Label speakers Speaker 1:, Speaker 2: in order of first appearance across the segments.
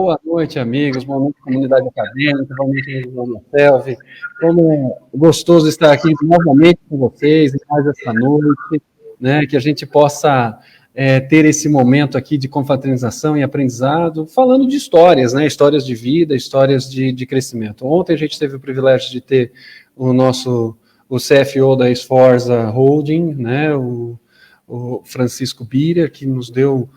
Speaker 1: Boa noite, amigos, boa noite, comunidade acadêmica, boa noite, Ana Selvi. Como é gostoso estar aqui novamente com vocês, mais essa noite, né, que a gente possa ter esse momento aqui de confraternização e aprendizado, falando de histórias, né, histórias de vida, histórias de crescimento. Ontem a gente teve o privilégio de ter o CFO da Sforza Holding, né, o Francisco Bira, que nos deu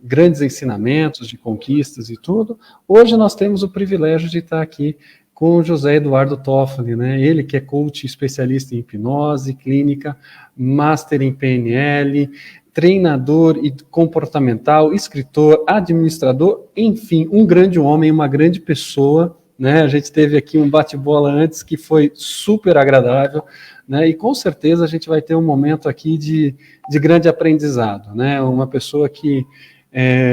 Speaker 1: grandes ensinamentos de conquistas e tudo. Hoje nós temos o privilégio de estar aqui com o José Eduardo Toffoli, né? Ele que é coach especialista em hipnose clínica, master em PNL, treinador e comportamental, escritor, administrador, enfim, um grande homem, uma grande pessoa, né? A gente teve aqui um bate-bola antes que foi super agradável, né? E com certeza a gente vai ter um momento aqui de grande aprendizado, né? Uma pessoa que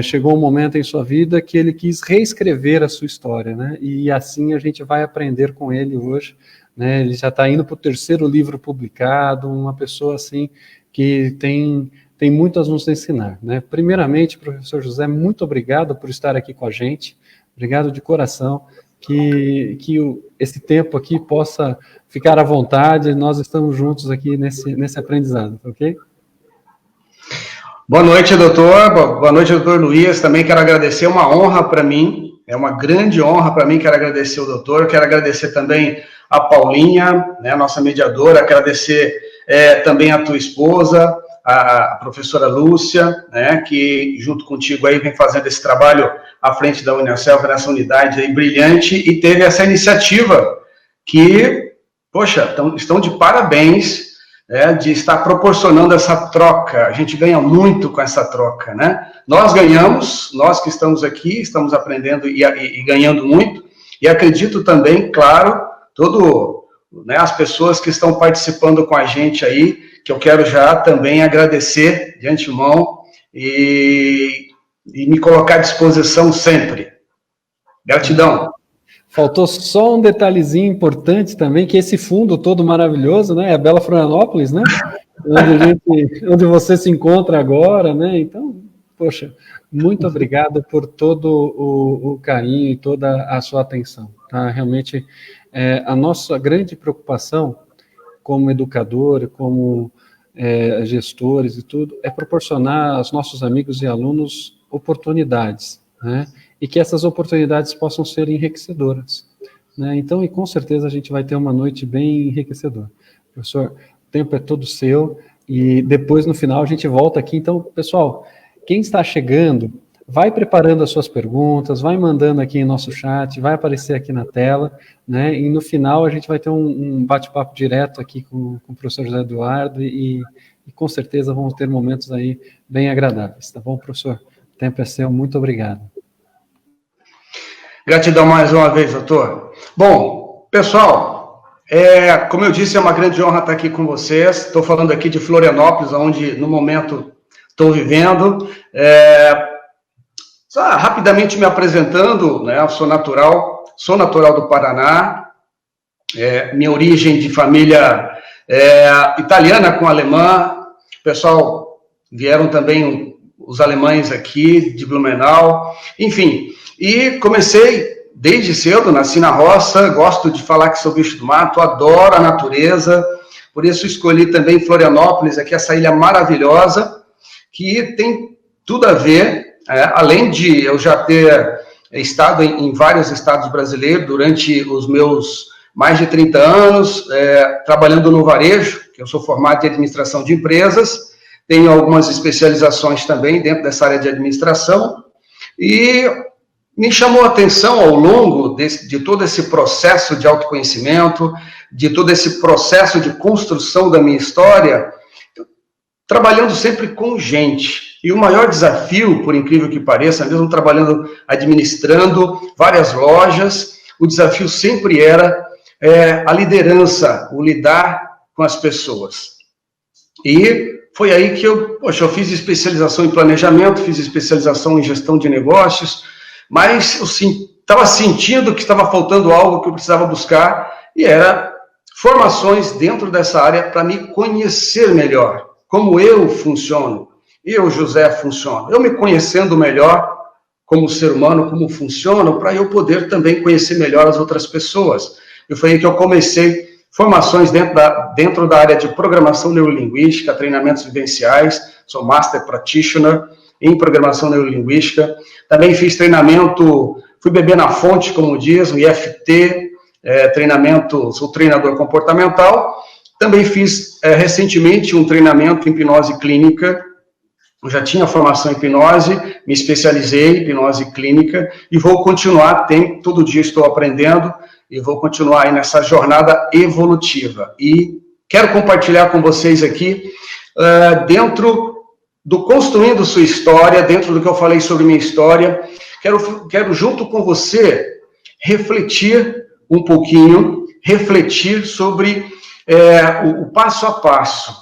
Speaker 1: chegou um momento em sua vida que ele quis reescrever a sua história, né? E assim a gente vai aprender com ele hoje, né? Ele já está indo para o 3º livro publicado, uma pessoa assim que tem muito a nos ensinar, né? Primeiramente, professor José, muito obrigado por estar aqui com a gente, obrigado de coração, que esse tempo aqui possa ficar à vontade, nós estamos juntos aqui nesse aprendizado, ok?
Speaker 2: Boa noite, doutor. Boa noite, doutor Luiz. Também quero agradecer, uma honra para mim, é uma grande honra para mim, quero agradecer o doutor, quero agradecer também a Paulinha, né, nossa mediadora, quero agradecer também a tua esposa, a professora Lúcia, né, que junto contigo aí vem fazendo esse trabalho à frente da Unicelv, nessa unidade aí brilhante, e teve essa iniciativa que, poxa, estão de parabéns, de estar proporcionando essa troca. A gente ganha muito com essa troca, né? Nós ganhamos, nós que estamos aqui, estamos aprendendo e ganhando muito, e acredito também, claro, as pessoas que estão participando com a gente aí, que eu quero já também agradecer de antemão e me colocar à disposição sempre. Gratidão.
Speaker 1: Faltou só um detalhezinho importante também, que esse fundo todo maravilhoso, né, é a Bela Florianópolis, né, onde você se encontra agora, né, então, poxa, muito obrigado por todo o carinho e toda a sua atenção, tá, realmente, a nossa grande preocupação como educador, como gestores e tudo, é proporcionar aos nossos amigos e alunos oportunidades, né, e que essas oportunidades possam ser enriquecedoras, né? Então, e com certeza a gente vai ter uma noite bem enriquecedora. Professor, o tempo é todo seu, e depois, no final, a gente volta aqui. Então, pessoal, quem está chegando, vai preparando as suas perguntas, vai mandando aqui em nosso chat, vai aparecer aqui na tela, né? E no final a gente vai ter um bate-papo direto aqui com o professor José Eduardo, e com certeza vamos ter momentos aí bem agradáveis, tá bom, professor? O tempo é seu, muito obrigado.
Speaker 2: Gratidão mais uma vez, doutor. Bom, pessoal, como eu disse, é uma grande honra estar aqui com vocês. Estou falando aqui de Florianópolis, onde no momento estou vivendo. Só rapidamente me apresentando, né? Eu sou natural do Paraná. Minha origem de família italiana com alemã. Pessoal, vieram também os alemães aqui de Blumenau, enfim. E comecei desde cedo, nasci na roça, gosto de falar que sou bicho do mato, adoro a natureza, por isso escolhi também Florianópolis, aqui essa ilha maravilhosa, que tem tudo a ver, além de eu já ter estado em vários estados brasileiros durante os meus mais de 30 anos, trabalhando no varejo, que eu sou formado em administração de empresas, tenho algumas especializações também dentro dessa área de administração, e me chamou a atenção ao longo de todo esse processo de autoconhecimento, de todo esse processo de construção da minha história, trabalhando sempre com gente. E o maior desafio, por incrível que pareça, mesmo trabalhando, administrando várias lojas, o desafio sempre era a liderança, o lidar com as pessoas. E foi aí que eu fiz especialização em planejamento, fiz especialização em gestão de negócios, mas eu estava sentindo que estava faltando algo que eu precisava buscar, e era formações dentro dessa área para me conhecer melhor, como eu funciono, eu, José, funciono. Eu me conhecendo melhor, como ser humano, como funcionam, para eu poder também conhecer melhor as outras pessoas. E foi aí que eu comecei formações dentro da área de programação neurolinguística, treinamentos vivenciais, sou Master Practitioner em programação neurolinguística. Também fiz treinamento, fui beber na fonte, como diz, o IFT, treinamento, sou treinador comportamental. Também fiz recentemente um treinamento em hipnose clínica. Eu já tinha formação em hipnose, me especializei em hipnose clínica e vou continuar, todo dia estou aprendendo e vou continuar aí nessa jornada evolutiva. E quero compartilhar com vocês aqui, dentro do Construindo Sua História, dentro do que eu falei sobre minha história, quero junto com você refletir um pouquinho, refletir sobre o passo a passo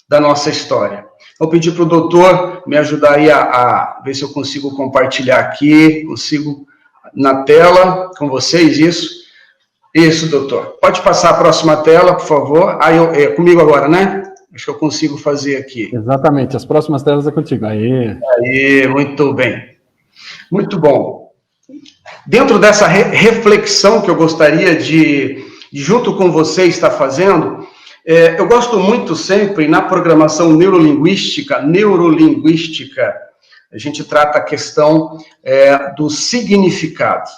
Speaker 2: da nossa história. Vou pedir para o doutor me ajudar aí a ver se eu consigo compartilhar aqui, consigo na tela com vocês, isso. Isso, doutor. Pode passar a próxima tela, por favor. Comigo agora, né? Acho que eu consigo fazer aqui.
Speaker 1: Exatamente, as próximas telas é contigo.
Speaker 2: Aí, muito bem. Muito bom. Dentro dessa reflexão que eu gostaria de junto com você, estar fazendo, eu gosto muito sempre, na programação neurolinguística, a gente trata a questão do significado.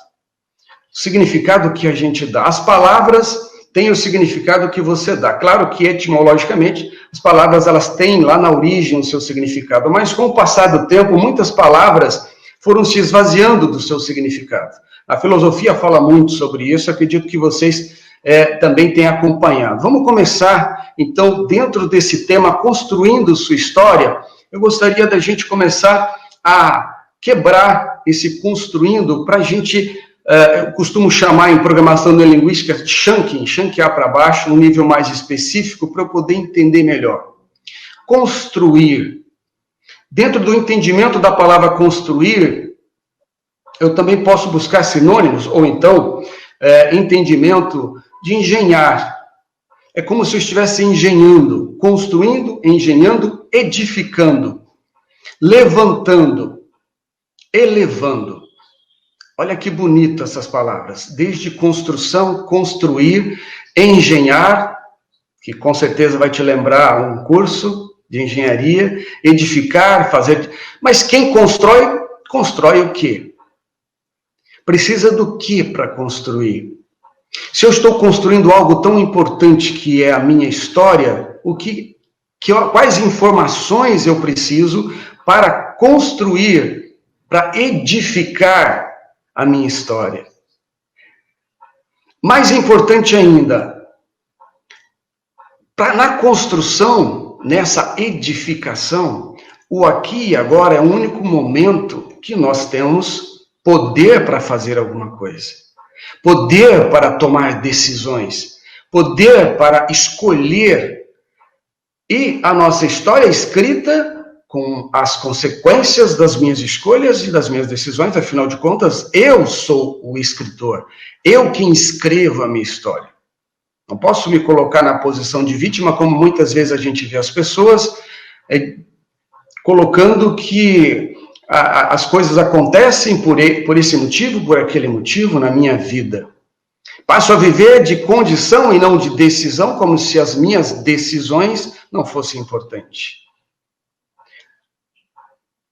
Speaker 2: O significado que a gente dá. As palavras têm o significado que você dá. Claro que, etimologicamente, as palavras elas têm lá na origem o seu significado, mas com o passar do tempo, muitas palavras foram se esvaziando do seu significado. A filosofia fala muito sobre isso, acredito que vocês também têm acompanhado. Vamos começar, então, dentro desse tema, construindo sua história, eu gostaria da gente começar a quebrar esse construindo para a gente... eu costumo chamar em programação neurolinguística de chunkear para baixo, num nível mais específico, para eu poder entender melhor. Construir. Dentro do entendimento da palavra construir, eu também posso buscar sinônimos, ou então, entendimento de engenhar. É como se eu estivesse engenhando, construindo, engenhando, edificando, levantando, elevando. Olha que bonito essas palavras. Desde construção, construir, engenhar, que com certeza vai te lembrar um curso de engenharia, edificar, fazer... Mas quem constrói, constrói o quê? Precisa do que para construir? Se eu estou construindo algo tão importante que é a minha história, quais informações eu preciso para construir, para edificar a minha história? Mais importante ainda, na construção, nessa edificação, o aqui e agora é o único momento que nós temos poder para fazer alguma coisa. Poder para tomar decisões. Poder para escolher. E a nossa história é escrita com as consequências das minhas escolhas e das minhas decisões, afinal de contas, eu sou o escritor, eu quem escrevo a minha história. Não posso me colocar na posição de vítima, como muitas vezes a gente vê as pessoas colocando que as coisas acontecem por esse motivo, por aquele motivo na minha vida. Passo a viver de condição e não de decisão, como se as minhas decisões não fossem importantes.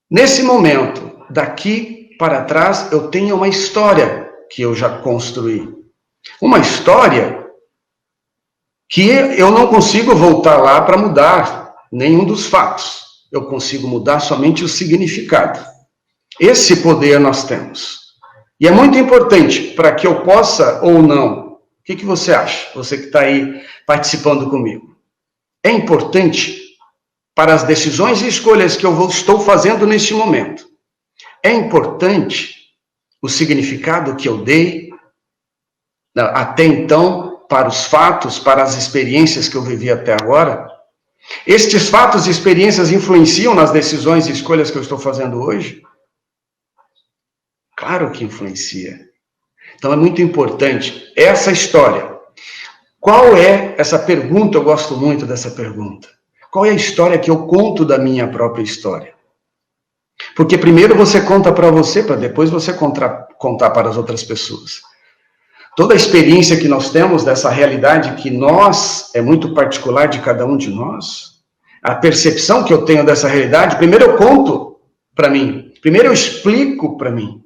Speaker 2: Nesse momento, daqui para trás, eu tenho uma história que eu já construí. Uma história que eu não consigo voltar lá para mudar nenhum dos fatos. Eu consigo mudar somente o significado. Esse poder nós temos. E é muito importante para que eu possa ou não. O que você acha? Você que está aí participando comigo. É importante para as decisões e escolhas que eu estou fazendo neste momento. É importante o significado que eu dei até então para os fatos, para as experiências que eu vivi até agora. Estes fatos e experiências influenciam nas decisões e escolhas que eu estou fazendo hoje? Claro que influencia. Então é muito importante essa história. Qual é essa pergunta? Eu gosto muito dessa pergunta. Qual é a história que eu conto da minha própria história? Porque primeiro você conta para você, para depois você contar para as outras pessoas. Toda a experiência que nós temos dessa realidade que é muito particular de cada um de nós, a percepção que eu tenho dessa realidade, primeiro eu conto para mim, primeiro eu explico para mim,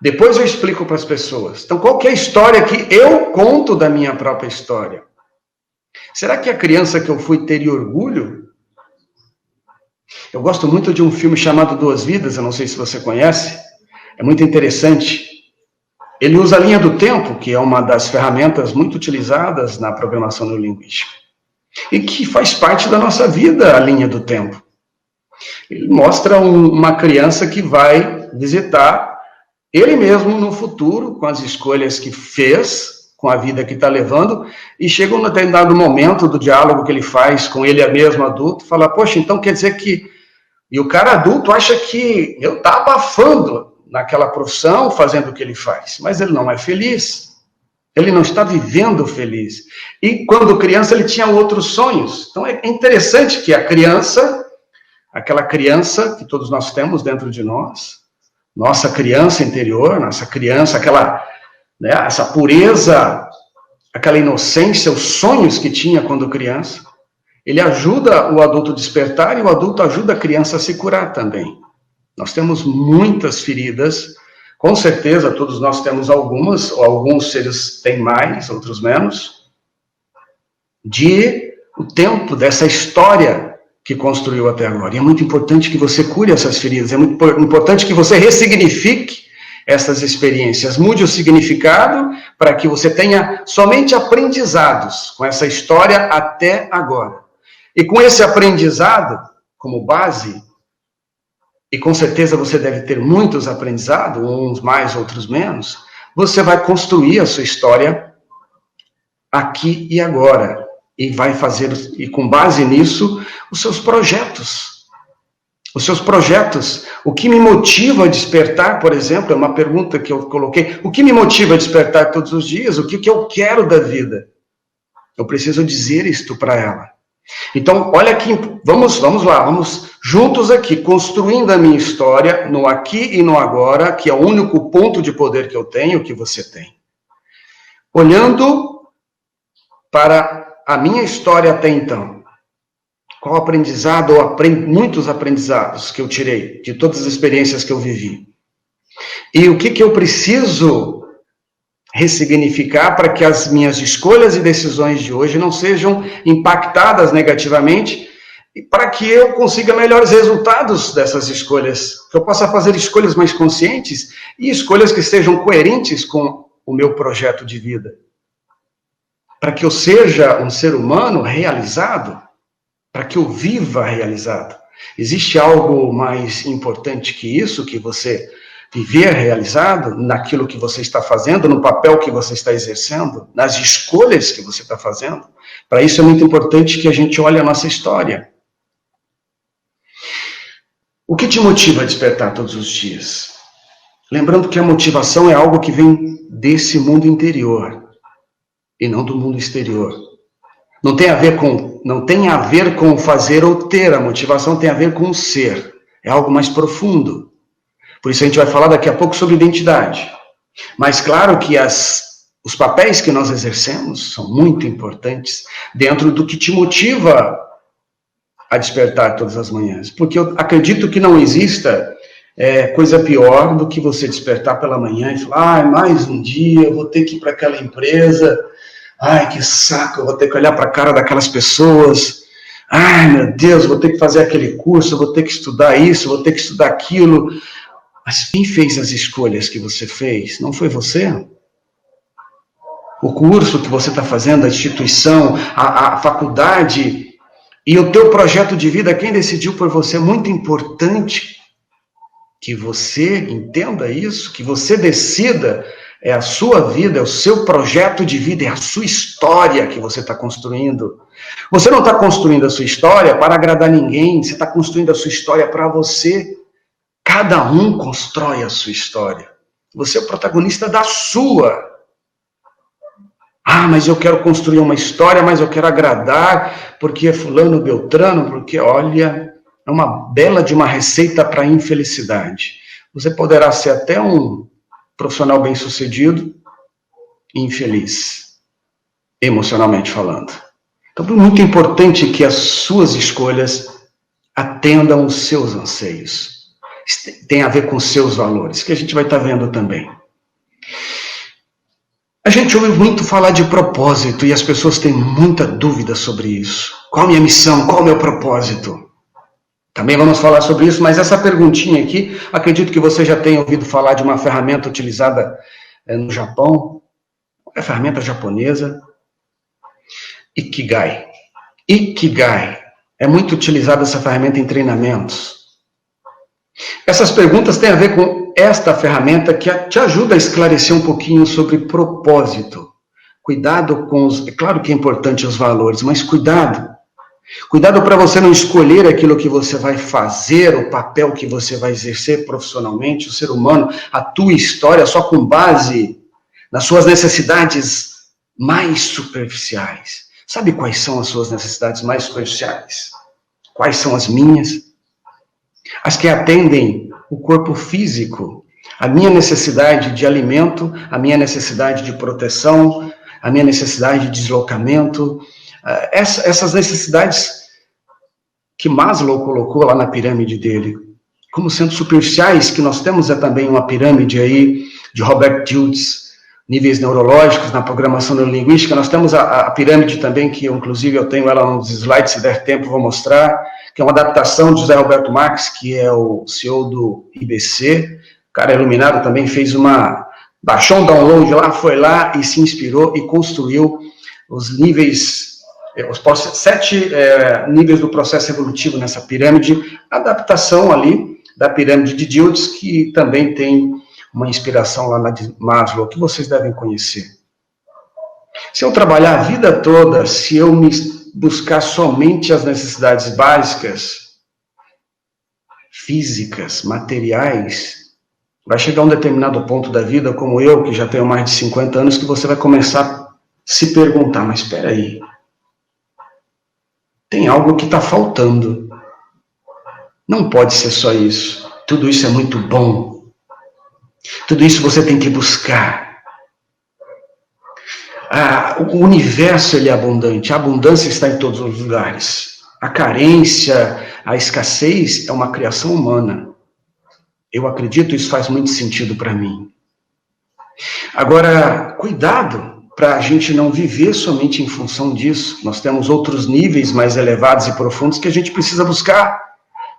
Speaker 2: depois eu explico para as pessoas. Então, qual que é a história que eu conto da minha própria história? Será que a criança que eu fui teria orgulho? Eu gosto muito de um filme chamado Duas Vidas, eu não sei se você conhece, é muito interessante. Ele usa a linha do tempo, que é uma das ferramentas muito utilizadas na programação neurolinguística, e que faz parte da nossa vida, a linha do tempo. Ele mostra uma criança que vai visitar ele mesmo no futuro, com as escolhas que fez, com a vida que está levando, e chega um determinado momento do diálogo que ele faz com ele mesmo adulto, fala, poxa, então quer dizer que... E o cara adulto acha que eu estou abafando naquela profissão, fazendo o que ele faz, mas ele não é feliz, ele não está vivendo feliz. E quando criança ele tinha outros sonhos. Então é interessante que a criança, aquela criança que todos nós temos dentro de nós, nossa criança interior, nossa criança, aquela, né, essa pureza, aquela inocência, os sonhos que tinha quando criança, ele ajuda o adulto a despertar e o adulto ajuda a criança a se curar também. Nós temos muitas feridas, com certeza todos nós temos algumas, ou alguns seres têm mais, outros menos, de o tempo dessa história que construiu até agora. E é muito importante que você cure essas feridas, é muito importante que você ressignifique essas experiências, mude o significado para que você tenha somente aprendizados com essa história até agora. E com esse aprendizado como base, e com certeza você deve ter muitos aprendizados, uns mais, outros menos, você vai construir a sua história aqui e agora. E vai fazer, e com base nisso, os seus projetos. Os seus projetos. O que me motiva a despertar, por exemplo, é uma pergunta que eu coloquei. O que me motiva a despertar todos os dias? O que eu quero da vida? Eu preciso dizer isto para ela. Então, olha aqui, vamos lá, vamos juntos aqui, construindo a minha história no aqui e no agora, que é o único ponto de poder que eu tenho, que você tem. Olhando para a minha história até então. Qual aprendizado, ou muitos aprendizados que eu tirei de todas as experiências que eu vivi. E o que eu preciso ressignificar para que as minhas escolhas e decisões de hoje não sejam impactadas negativamente e para que eu consiga melhores resultados dessas escolhas, que eu possa fazer escolhas mais conscientes e escolhas que sejam coerentes com o meu projeto de vida. Para que eu seja um ser humano realizado, para que eu viva realizado. Existe algo mais importante que isso, que você viver realizado naquilo que você está fazendo, no papel que você está exercendo, nas escolhas que você está fazendo? Para isso é muito importante que a gente olhe a nossa história. O que te motiva a despertar todos os dias? Lembrando que a motivação é algo que vem desse mundo interior e não do mundo exterior. Não tem a ver com o fazer ou ter, a motivação tem a ver com o ser. É algo mais profundo. Por isso a gente vai falar daqui a pouco sobre identidade. Mas claro que os papéis que nós exercemos são muito importantes dentro do que te motiva a despertar todas as manhãs. Porque eu acredito que não exista coisa pior do que você despertar pela manhã e falar, mais um dia, eu vou ter que ir para aquela empresa, ai, que saco, eu vou ter que olhar para a cara daquelas pessoas, ai, meu Deus, vou ter que fazer aquele curso, vou ter que estudar isso, vou ter que estudar aquilo. Mas quem fez as escolhas que você fez? Não foi você? O curso que você está fazendo, a instituição, a faculdade e o teu projeto de vida, quem decidiu por você? É muito importante que você entenda isso, que você decida, é a sua vida, é o seu projeto de vida, é a sua história que você está construindo. Você não está construindo a sua história para agradar ninguém, você está construindo a sua história para você. Cada um constrói a sua história. Você é o protagonista da sua. Ah, mas eu quero construir uma história, mas eu quero agradar, porque é fulano, beltrano, porque, olha, é uma bela de uma receita para a infelicidade. Você poderá ser até um profissional bem-sucedido e infeliz, emocionalmente falando. Então, é muito importante que as suas escolhas atendam os seus anseios. Tem a ver com os seus valores, que a gente vai estar vendo também. A gente ouve muito falar de propósito e as pessoas têm muita dúvida sobre isso. Qual a minha missão? Qual o meu propósito? Também vamos falar sobre isso, mas essa perguntinha aqui, acredito que você já tenha ouvido falar de uma ferramenta utilizada no Japão, uma ferramenta japonesa, Ikigai. Ikigai. É muito utilizada essa ferramenta em treinamentos. Essas perguntas têm a ver com esta ferramenta que te ajuda a esclarecer um pouquinho sobre propósito. Cuidado com os... É claro que é importante os valores, mas cuidado. Cuidado para você não escolher aquilo que você vai fazer, o papel que você vai exercer profissionalmente, o ser humano, a tua história, só com base nas suas necessidades mais superficiais. Sabe quais são as suas necessidades mais superficiais? Quais são as minhas? As que atendem o corpo físico, a minha necessidade de alimento, a minha necessidade de proteção, a minha necessidade de deslocamento, essas necessidades que Maslow colocou lá na pirâmide dele, como sendo superficiais, que nós temos também uma pirâmide aí de Robert Dilts, níveis neurológicos na programação neurolinguística. Nós temos a pirâmide também, que inclusive eu tenho ela nos slides, se der tempo vou mostrar, que é uma adaptação de José Roberto Marx, que é o CEO do IBC, cara iluminado também, baixou um download lá, foi lá e se inspirou e construiu os níveis, os 7 níveis do processo evolutivo nessa pirâmide, adaptação ali da pirâmide de Dilts, que também tem uma inspiração lá na de Maslow, que vocês devem conhecer. Se eu trabalhar a vida toda, se eu me buscar somente as necessidades básicas, físicas, materiais, vai chegar a um determinado ponto da vida, como eu, que já tenho mais de 50 anos, que você vai começar a se perguntar, mas espera aí, tem algo que está faltando. Não pode ser só isso. Tudo isso é muito bom. Tudo isso você tem que buscar. O universo ele é abundante. A abundância está em todos os lugares. A carência, a escassez é uma criação humana. Eu acredito, isso faz muito sentido para mim. Agora, cuidado para a gente não viver somente em função disso. Nós temos outros níveis mais elevados e profundos que a gente precisa buscar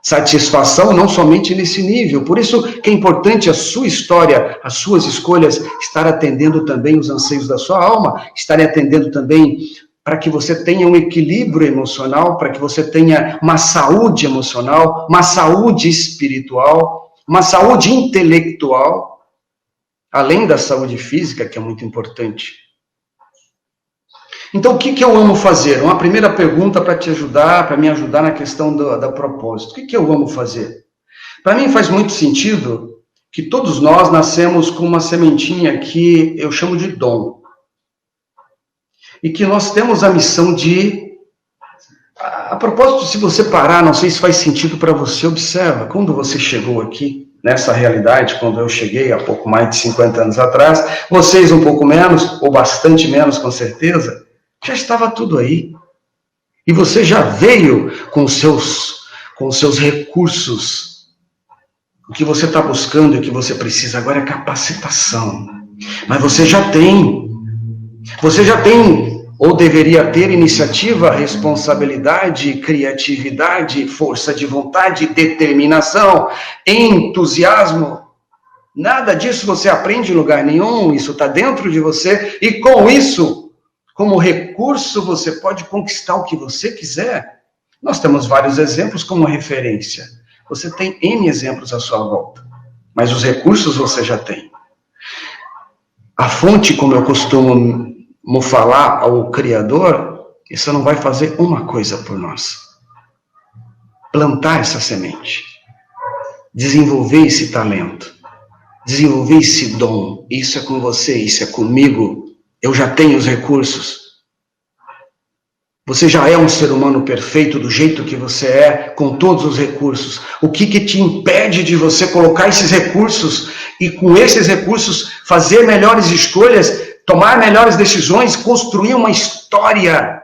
Speaker 2: satisfação, não somente nesse nível. Por isso que é importante a sua história, as suas escolhas, estar atendendo também os anseios da sua alma, estarem atendendo também para que você tenha um equilíbrio emocional, para que você tenha uma saúde emocional, uma saúde espiritual, uma saúde intelectual, além da saúde física, que é muito importante. Então, o que eu amo fazer? Uma primeira pergunta para te ajudar, para me ajudar na questão da propósito. O que eu amo fazer? Para mim faz muito sentido que todos nós nascemos com uma sementinha que eu chamo de dom. E que nós temos a missão de... A propósito, se você parar, não sei se faz sentido para você, observa, quando você chegou aqui, nessa realidade, quando eu cheguei há pouco mais de 50 anos atrás, vocês um pouco menos, ou bastante menos com certeza, já estava tudo aí. E você já veio com os seus recursos. O que você está buscando e o que você precisa agora é capacitação. Mas você já tem. Você já tem, ou deveria ter, iniciativa, responsabilidade, criatividade, força de vontade, determinação, entusiasmo. Nada disso você aprende em lugar nenhum. Isso está dentro de você. E com isso... Como recurso, você pode conquistar o que você quiser. Nós temos vários exemplos como referência. Você tem N exemplos à sua volta. Mas os recursos você já tem. A fonte, como eu costumo falar ao Criador, isso não vai fazer uma coisa por nós. Plantar essa semente. Desenvolver esse talento. Desenvolver esse dom. Isso é com você, isso é comigo. Eu já tenho os recursos. Você já é um ser humano perfeito do jeito que você é, com todos os recursos. O que te impede de você colocar esses recursos e com esses recursos fazer melhores escolhas, tomar melhores decisões, construir uma história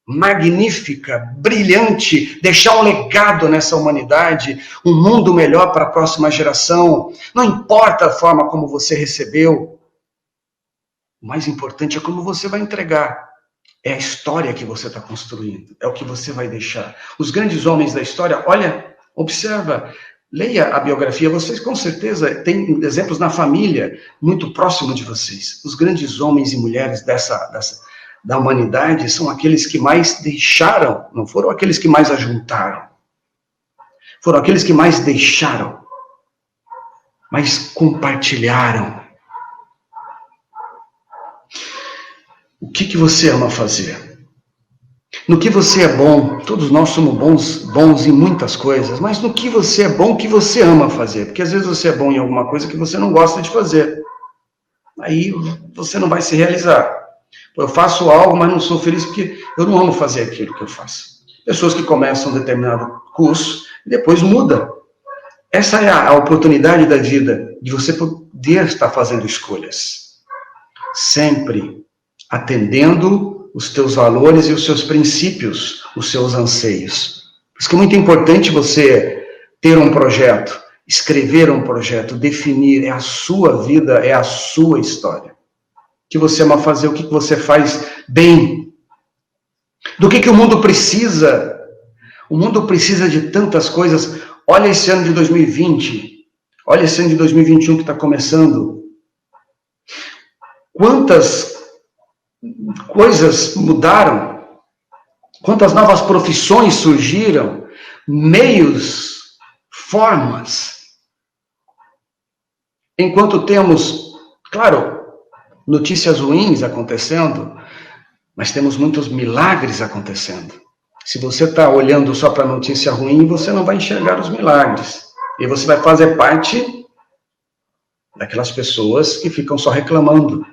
Speaker 2: magnífica, brilhante, deixar um legado nessa humanidade, um mundo melhor para a próxima geração. Não importa a forma como você recebeu, o mais importante é como você vai entregar. É a história que você está construindo, é o que você vai deixar. Os grandes homens da história, olha, observa, leia a biografia, vocês com certeza têm exemplos na família, muito próximo de vocês. Os grandes homens e mulheres da humanidade são aqueles que mais deixaram, não foram aqueles que mais ajuntaram. Foram aqueles que mais deixaram, mais compartilharam. O que você ama fazer? No que você é bom? Todos nós somos bons em muitas coisas, mas no que você é bom, o que você ama fazer? Porque às vezes você é bom em alguma coisa que você não gosta de fazer. Aí você não vai se realizar. Eu faço algo, mas não sou feliz porque eu não amo fazer aquilo que eu faço. Pessoas que começam um determinado curso e depois mudam. Essa é a oportunidade da vida, de você poder estar fazendo escolhas. Sempre atendendo os teus valores e os seus princípios, os seus anseios. Por isso que é muito importante você ter um projeto, escrever um projeto, definir, é a sua vida, é a sua história. O que você ama fazer, o que você faz bem. Do que o mundo precisa? O mundo precisa de tantas coisas. Olha esse ano de 2020, olha esse ano de 2021 que está começando. Quantas coisas mudaram, quantas novas profissões surgiram, meios, formas. Enquanto temos, claro, notícias ruins acontecendo, mas temos muitos milagres acontecendo. Se você está olhando só para a notícia ruim, você não vai enxergar os milagres. E você vai fazer parte daquelas pessoas que ficam só reclamando.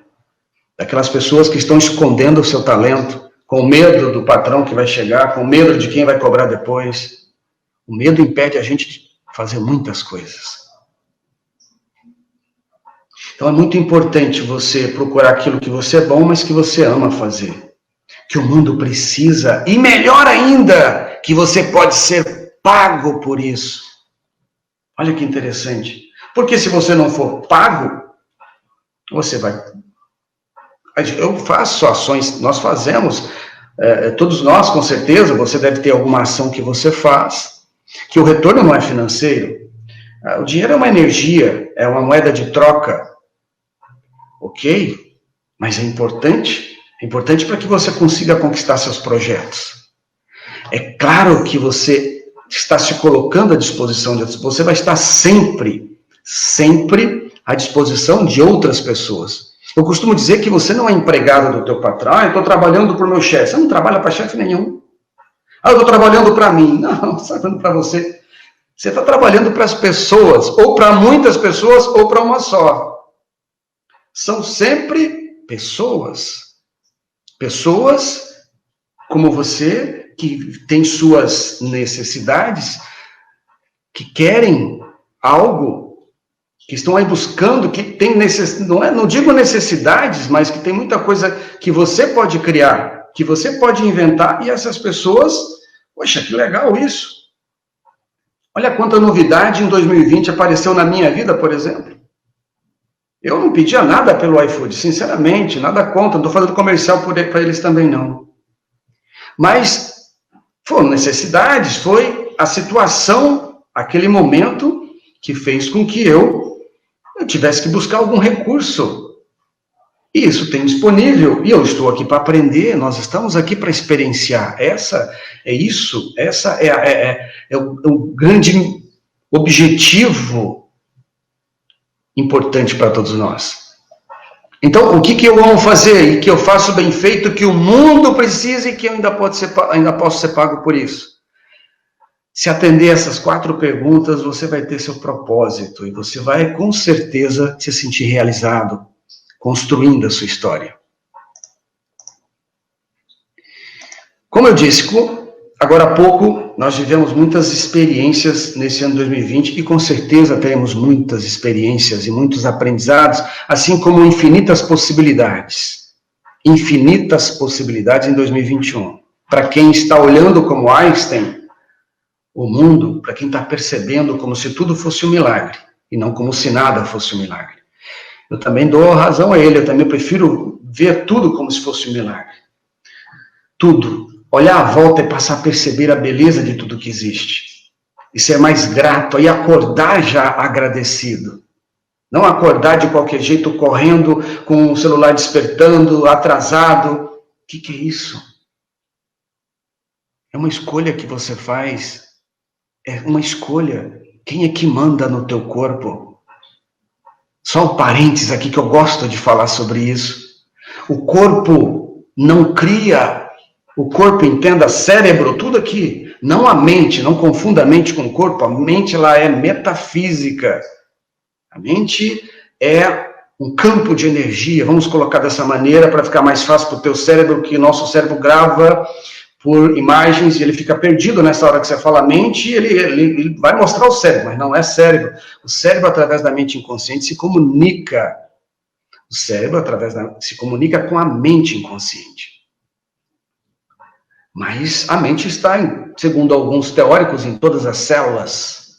Speaker 2: Daquelas pessoas que estão escondendo o seu talento, com medo do patrão que vai chegar, com medo de quem vai cobrar depois. O medo impede a gente de fazer muitas coisas. Então é muito importante você procurar aquilo que você é bom, mas que você ama fazer. Que o mundo precisa, e melhor ainda, que você pode ser pago por isso. Olha que interessante. Porque se você não for pago, você vai... Eu faço ações, nós fazemos, todos nós com certeza, você deve ter alguma ação que você faz, que o retorno não é financeiro. O dinheiro é uma energia, é uma moeda de troca, ok? Mas é importante para que você consiga conquistar seus projetos. É claro que você está se colocando à disposição de outras, você vai estar sempre à disposição de outras pessoas. Eu costumo dizer que você não é empregado do teu patrão. Eu estou trabalhando para o meu chefe. Você não trabalha para chefe nenhum. Eu estou trabalhando para mim. Não, você está trabalhando para você. Você está trabalhando para as pessoas, ou para muitas pessoas, ou para uma só. São sempre pessoas. Pessoas como você, que tem suas necessidades, que querem algo, que estão aí buscando, que tem não digo necessidades, mas que tem muita coisa que você pode criar, que você pode inventar, e essas pessoas, poxa, que legal isso. Olha quanta novidade em 2020 apareceu na minha vida, por exemplo. Eu não pedia nada pelo iFood, sinceramente, nada contra, não estou fazendo comercial para eles também não. Mas foram necessidades, foi a situação, aquele momento que fez com que eu tivesse que buscar algum recurso. E isso tem disponível, e eu estou aqui para aprender, nós estamos aqui para experienciar. Essa é o grande objetivo importante para todos nós. Então, o que eu amo fazer e que eu faço bem feito, que o mundo precisa e que eu ainda posso ser pago por isso? Se atender essas 4 perguntas, você vai ter seu propósito e você vai, com certeza, se sentir realizado, construindo a sua história. Como eu disse, agora há pouco, nós vivemos muitas experiências nesse ano 2020 e com certeza teremos muitas experiências e muitos aprendizados, assim como infinitas possibilidades. Infinitas possibilidades em 2021. Para quem está olhando como Einstein, o mundo, para quem está percebendo como se tudo fosse um milagre, e não como se nada fosse um milagre. Eu também dou razão a ele, eu também prefiro ver tudo como se fosse um milagre. Tudo. Olhar à volta e passar a perceber a beleza de tudo que existe. E ser mais grato, e acordar já agradecido. Não acordar de qualquer jeito, correndo, com o celular despertando, atrasado. O que é isso? É uma escolha que você faz. É uma escolha. Quem é que manda no teu corpo? Só um parênteses aqui que eu gosto de falar sobre isso. O corpo não cria, o corpo, entenda, cérebro, tudo aqui, não a mente, não confunda a mente com o corpo, a mente ela é metafísica. A mente é um campo de energia, vamos colocar dessa maneira para ficar mais fácil para o teu cérebro, que nosso cérebro grava por imagens e ele fica perdido nessa hora que você fala mente, ele vai mostrar o cérebro, mas não é cérebro. O cérebro, através da mente inconsciente, se comunica. O cérebro, se comunica com a mente inconsciente. Mas a mente está, segundo alguns teóricos, em todas as células,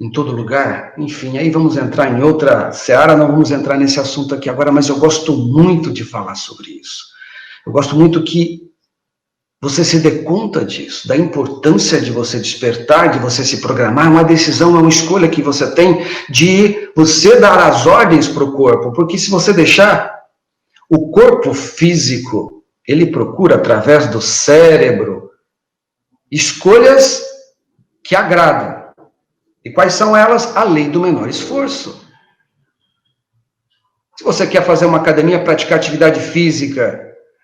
Speaker 2: em todo lugar. Enfim, aí vamos entrar em outra seara, não vamos entrar nesse assunto aqui agora, mas eu gosto muito de falar sobre isso. Eu gosto muito que você se dê conta disso, da importância de você despertar, de você se programar. Uma decisão, uma escolha que você tem de você dar as ordens para o corpo, porque se você deixar, o corpo físico, ele procura, através do cérebro, escolhas que agradam. E quais são elas? A lei do menor esforço. Se você quer fazer uma academia, praticar atividade física,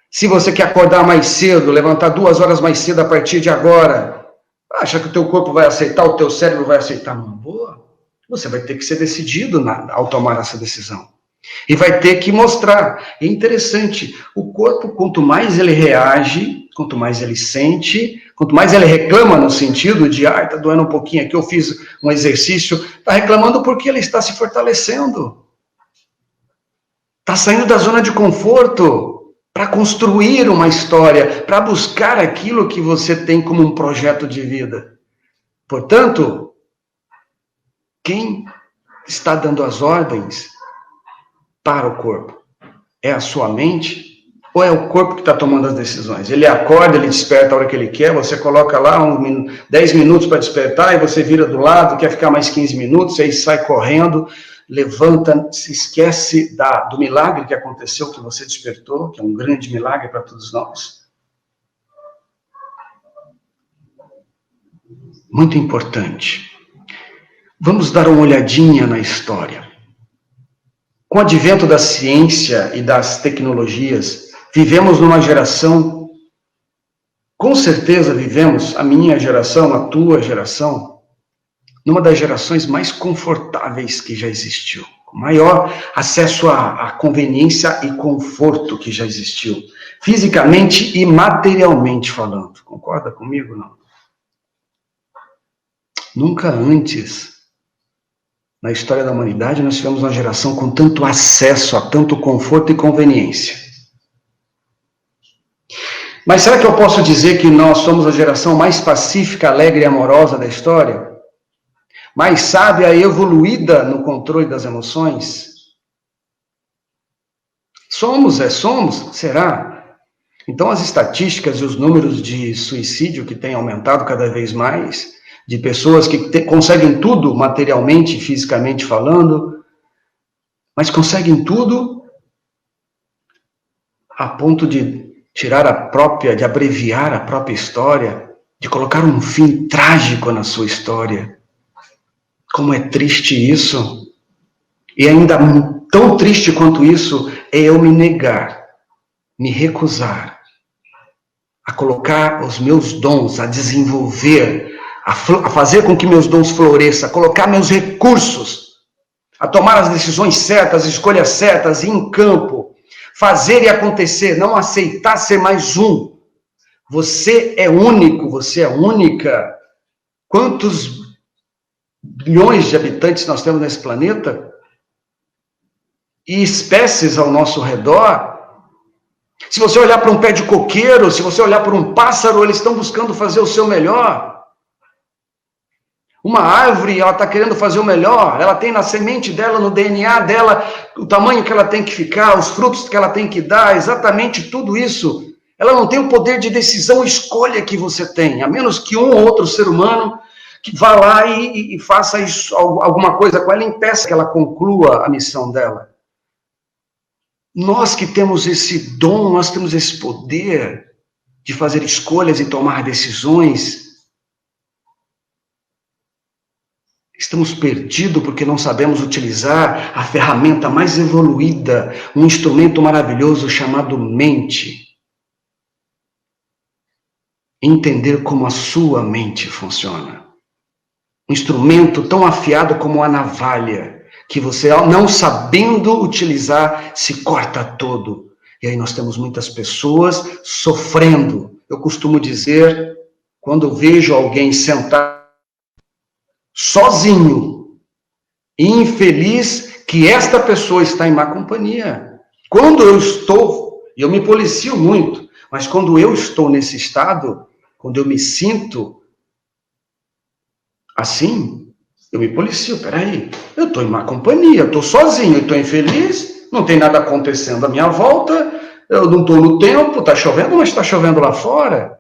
Speaker 2: se você quer acordar mais cedo, levantar 2 horas mais cedo a partir de agora, acha que o teu corpo vai aceitar, o teu cérebro vai aceitar numa boa? Você vai ter que ser decidido ao tomar essa decisão. E vai ter que mostrar. É interessante, o corpo, quanto mais ele reage, quanto mais ele sente, quanto mais ele reclama no sentido de, tá doendo um pouquinho aqui, eu fiz um exercício, está reclamando porque ele está se fortalecendo. Está saindo da zona de conforto para construir uma história, para buscar aquilo que você tem como um projeto de vida. Portanto, quem está dando as ordens para o corpo? É a sua mente ou é o corpo que está tomando as decisões? Ele acorda, ele desperta a hora que ele quer, você coloca lá 10 minutos para despertar e você vira do lado, quer ficar mais 15 minutos, aí sai correndo, levanta, se esquece do milagre que aconteceu, que você despertou, que é um grande milagre para todos nós. Muito importante. Vamos dar uma olhadinha na história. Com o advento da ciência e das tecnologias, vivemos numa geração, com certeza vivemos, a minha geração, a tua geração, numa das gerações mais confortáveis que já existiu. Com maior acesso à conveniência e conforto que já existiu. Fisicamente e materialmente falando. Concorda comigo, não? Nunca antes, na história da humanidade, nós tivemos uma geração com tanto acesso a tanto conforto e conveniência. Mas será que eu posso dizer que nós somos a geração mais pacífica, alegre e amorosa da história? Mais sábia e evoluída no controle das emoções? Somos, será? Então as estatísticas e os números de suicídio que têm aumentado cada vez mais, de pessoas que conseguem tudo materialmente, fisicamente falando, mas conseguem tudo a ponto de de abreviar a própria história, de colocar um fim trágico na sua história. Como é triste isso. E ainda tão triste quanto isso é eu me negar, me recusar a colocar os meus dons, a desenvolver, a fazer com que meus dons floresçam, a colocar meus recursos, a tomar as decisões certas, as escolhas certas, ir em campo, fazer e acontecer, não aceitar ser mais um, Você é único, você é única. Quantos bilhões de habitantes nós temos nesse planeta? E espécies ao nosso redor. Se você olhar para um pé de coqueiro, se você olhar para um pássaro, eles estão buscando fazer o seu melhor. Uma árvore, ela está querendo fazer o melhor, ela tem na semente dela, no DNA dela, o tamanho que ela tem que ficar, os frutos que ela tem que dar, exatamente tudo isso. Ela não tem o poder de decisão ou escolha que você tem, a menos que um ou outro ser humano que vá lá e faça isso, alguma coisa com ela, impeça que ela conclua a missão dela. Nós que temos esse dom, nós temos esse poder de fazer escolhas e tomar decisões, estamos perdidos porque não sabemos utilizar a ferramenta mais evoluída, um instrumento maravilhoso chamado mente. Entender como a sua mente funciona. Um instrumento tão afiado como a navalha, que você, não sabendo utilizar, se corta todo. E aí nós temos muitas pessoas sofrendo. Eu costumo dizer, quando eu vejo alguém sentado sozinho, infeliz, que esta pessoa está em má companhia. Quando eu estou, e eu me policio muito, mas quando eu estou nesse estado, quando eu me sinto assim, eu me policio. Peraí, eu estou em má companhia, eu estou sozinho, eu estou infeliz, não tem nada acontecendo à minha volta, eu não estou no tempo, está chovendo, mas está chovendo lá fora.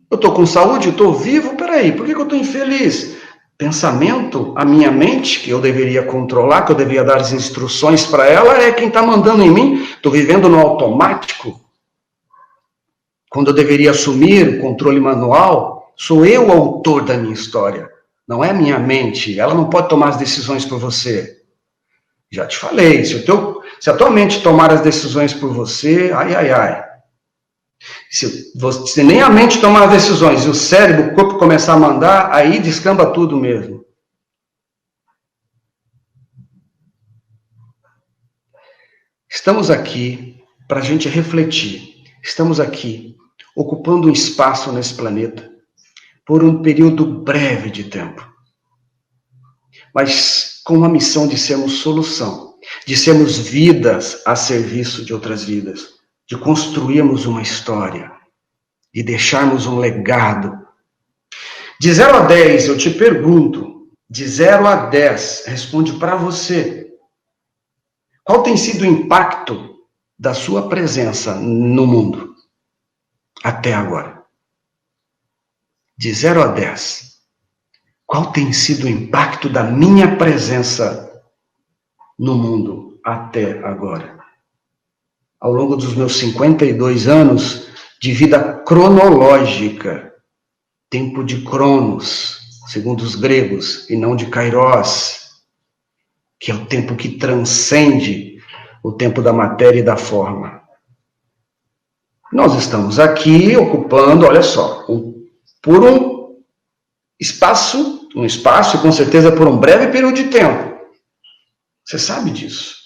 Speaker 2: Eu estou com saúde, estou vivo, peraí, por que eu estou infeliz? Pensamento, a minha mente, que eu deveria controlar, que eu deveria dar as instruções para ela, é quem está mandando em mim. Estou vivendo no automático. Quando eu deveria assumir o controle manual, sou eu o autor da minha história. Não é a minha mente, ela não pode tomar as decisões por você. Já te falei, se a tua mente tomar as decisões por você, ai, ai, ai. Se nem a mente tomar as decisões e o cérebro, o corpo começar a mandar, aí descamba tudo mesmo. Estamos aqui para a gente refletir. Estamos aqui ocupando um espaço nesse planeta por um período breve de tempo. Mas com a missão de sermos solução, de sermos vidas a serviço de outras vidas, de construirmos uma história, de deixarmos um legado. De 0 a 10, eu te pergunto, de 0 a 10, responde para você. Qual tem sido o impacto da sua presença no mundo até agora? De 0 a 10, qual tem sido o impacto da minha presença no mundo até agora? Ao longo dos meus 52 anos de vida cronológica, tempo de Cronos, segundo os gregos, e não de Kairos, que é o tempo que transcende o tempo da matéria e da forma. Nós estamos aqui ocupando, olha só, por um espaço, e com certeza por um breve período de tempo. Você sabe disso.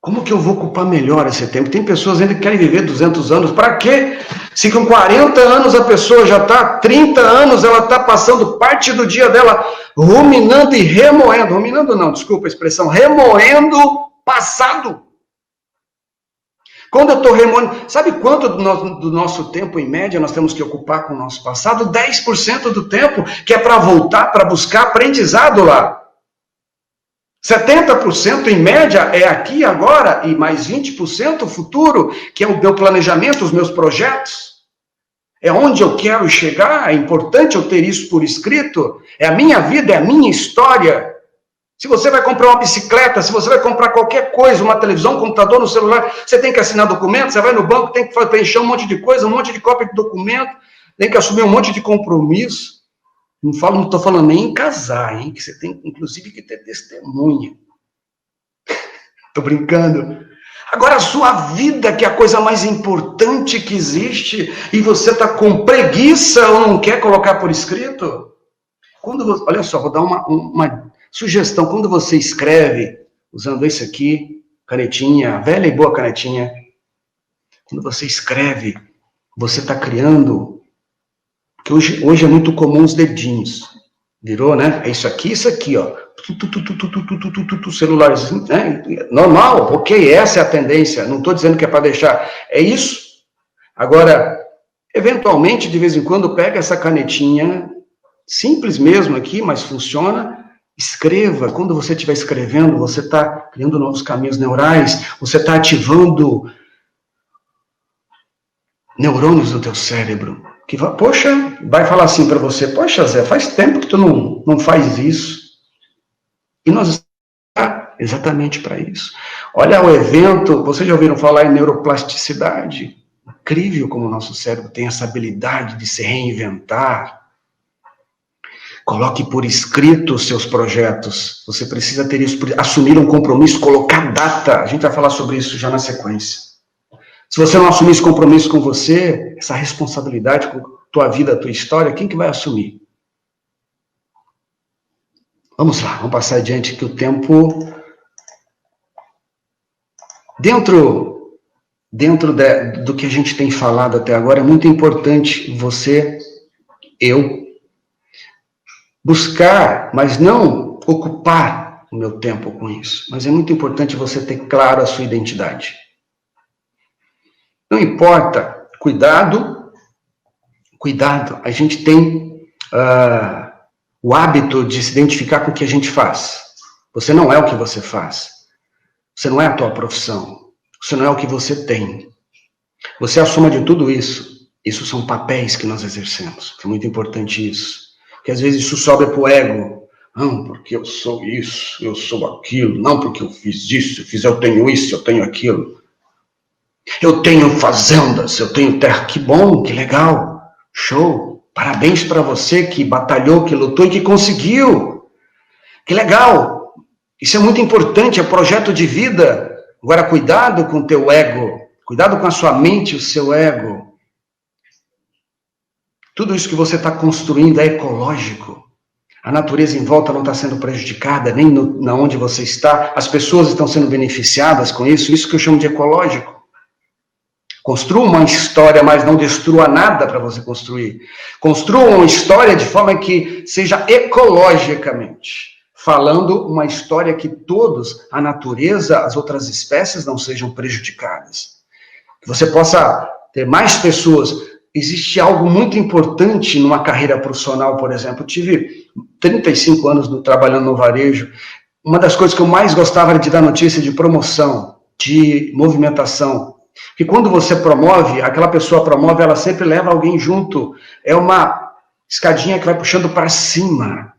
Speaker 2: Como que eu vou ocupar melhor esse tempo? Tem pessoas ainda que querem viver 200 anos. Para quê? Se com 40 anos a pessoa já está, 30 anos ela está passando parte do dia dela ruminando e remoendo. Ruminando não, desculpa a expressão. Remoendo passado. Quando eu estou remoendo... Sabe quanto do nosso tempo, em média, nós temos que ocupar com o nosso passado? 10% do tempo, que é para voltar, para buscar aprendizado lá. 70% em média é aqui e agora, e mais 20% o futuro, que é o meu planejamento, os meus projetos. É onde eu quero chegar, é importante eu ter isso por escrito. É a minha vida, é a minha história. Se você vai comprar uma bicicleta, se você vai comprar qualquer coisa, uma televisão, um computador, no celular, você tem que assinar documento, você vai no banco, tem que preencher um monte de coisa, um monte de cópia de documento, tem que assumir um monte de compromisso. Não estou falando nem em casar, hein? Que você tem, inclusive, que ter testemunha. Estou brincando. Agora, a sua vida, que é a coisa mais importante que existe, e você está com preguiça ou não quer colocar por escrito? Olha só, vou dar uma sugestão. Quando você escreve, usando esse aqui, canetinha, velha e boa canetinha, Quando você escreve, você está criando... Porque hoje é muito comum os dedinhos. Virou, né? É isso aqui, ó. Celularzinho, né? Normal, ok, essa é a tendência. Não estou dizendo que é para deixar. É isso. Agora, eventualmente, de vez em quando, pega essa canetinha, simples mesmo aqui, mas funciona, escreva. Quando você estiver escrevendo, você está criando novos caminhos neurais, você está ativando neurônios do teu cérebro. Que poxa, vai falar assim para você, poxa, Zé, faz tempo que tu não faz isso. E nós estamos exatamente para isso. Olha o evento, vocês já ouviram falar em neuroplasticidade? Incrível como o nosso cérebro tem essa habilidade de se reinventar. Coloque por escrito os seus projetos. Você precisa ter isso, assumir um compromisso, colocar data. A gente vai falar sobre isso já na sequência. Se você não assumir esse compromisso com você, essa responsabilidade com tua vida, tua história, quem que vai assumir? Vamos lá, vamos passar adiante que o tempo... Dentro do que a gente tem falado até agora, é muito importante você, eu, buscar, mas não ocupar o meu tempo com isso. Mas é muito importante você ter claro a sua identidade. Não importa, cuidado, a gente tem o hábito de se identificar com o que a gente faz. Você não é o que você faz. Você não é a tua profissão. Você não é o que você tem. Você é a soma de tudo isso. Isso são papéis que nós exercemos. É muito importante isso. Porque às vezes isso sobe para o ego. Não, porque eu sou isso, eu sou aquilo. Não, porque eu fiz isso, eu tenho isso, eu tenho aquilo. Eu tenho fazendas, eu tenho terra. Que bom, que legal. Show. Parabéns para você que batalhou, que lutou e que conseguiu. Que legal. Isso é muito importante, é projeto de vida. Agora, cuidado com o teu ego. Cuidado com a sua mente, o seu ego. Tudo isso que você está construindo é ecológico. A natureza em volta não está sendo prejudicada, nem na onde você está. As pessoas estão sendo beneficiadas com isso. Isso que eu chamo de ecológico. Construa uma história, mas não destrua nada para você construir. Construa uma história de forma que seja ecologicamente falando, uma história que todos, a natureza, as outras espécies não sejam prejudicadas. Que você possa ter mais pessoas. Existe algo muito importante numa carreira profissional, por exemplo. Eu tive 35 anos trabalhando no varejo. Uma das coisas que eu mais gostava era de dar notícia de promoção, de movimentação. Que quando você promove, aquela pessoa promove, ela sempre leva alguém junto. É uma escadinha que vai puxando para cima.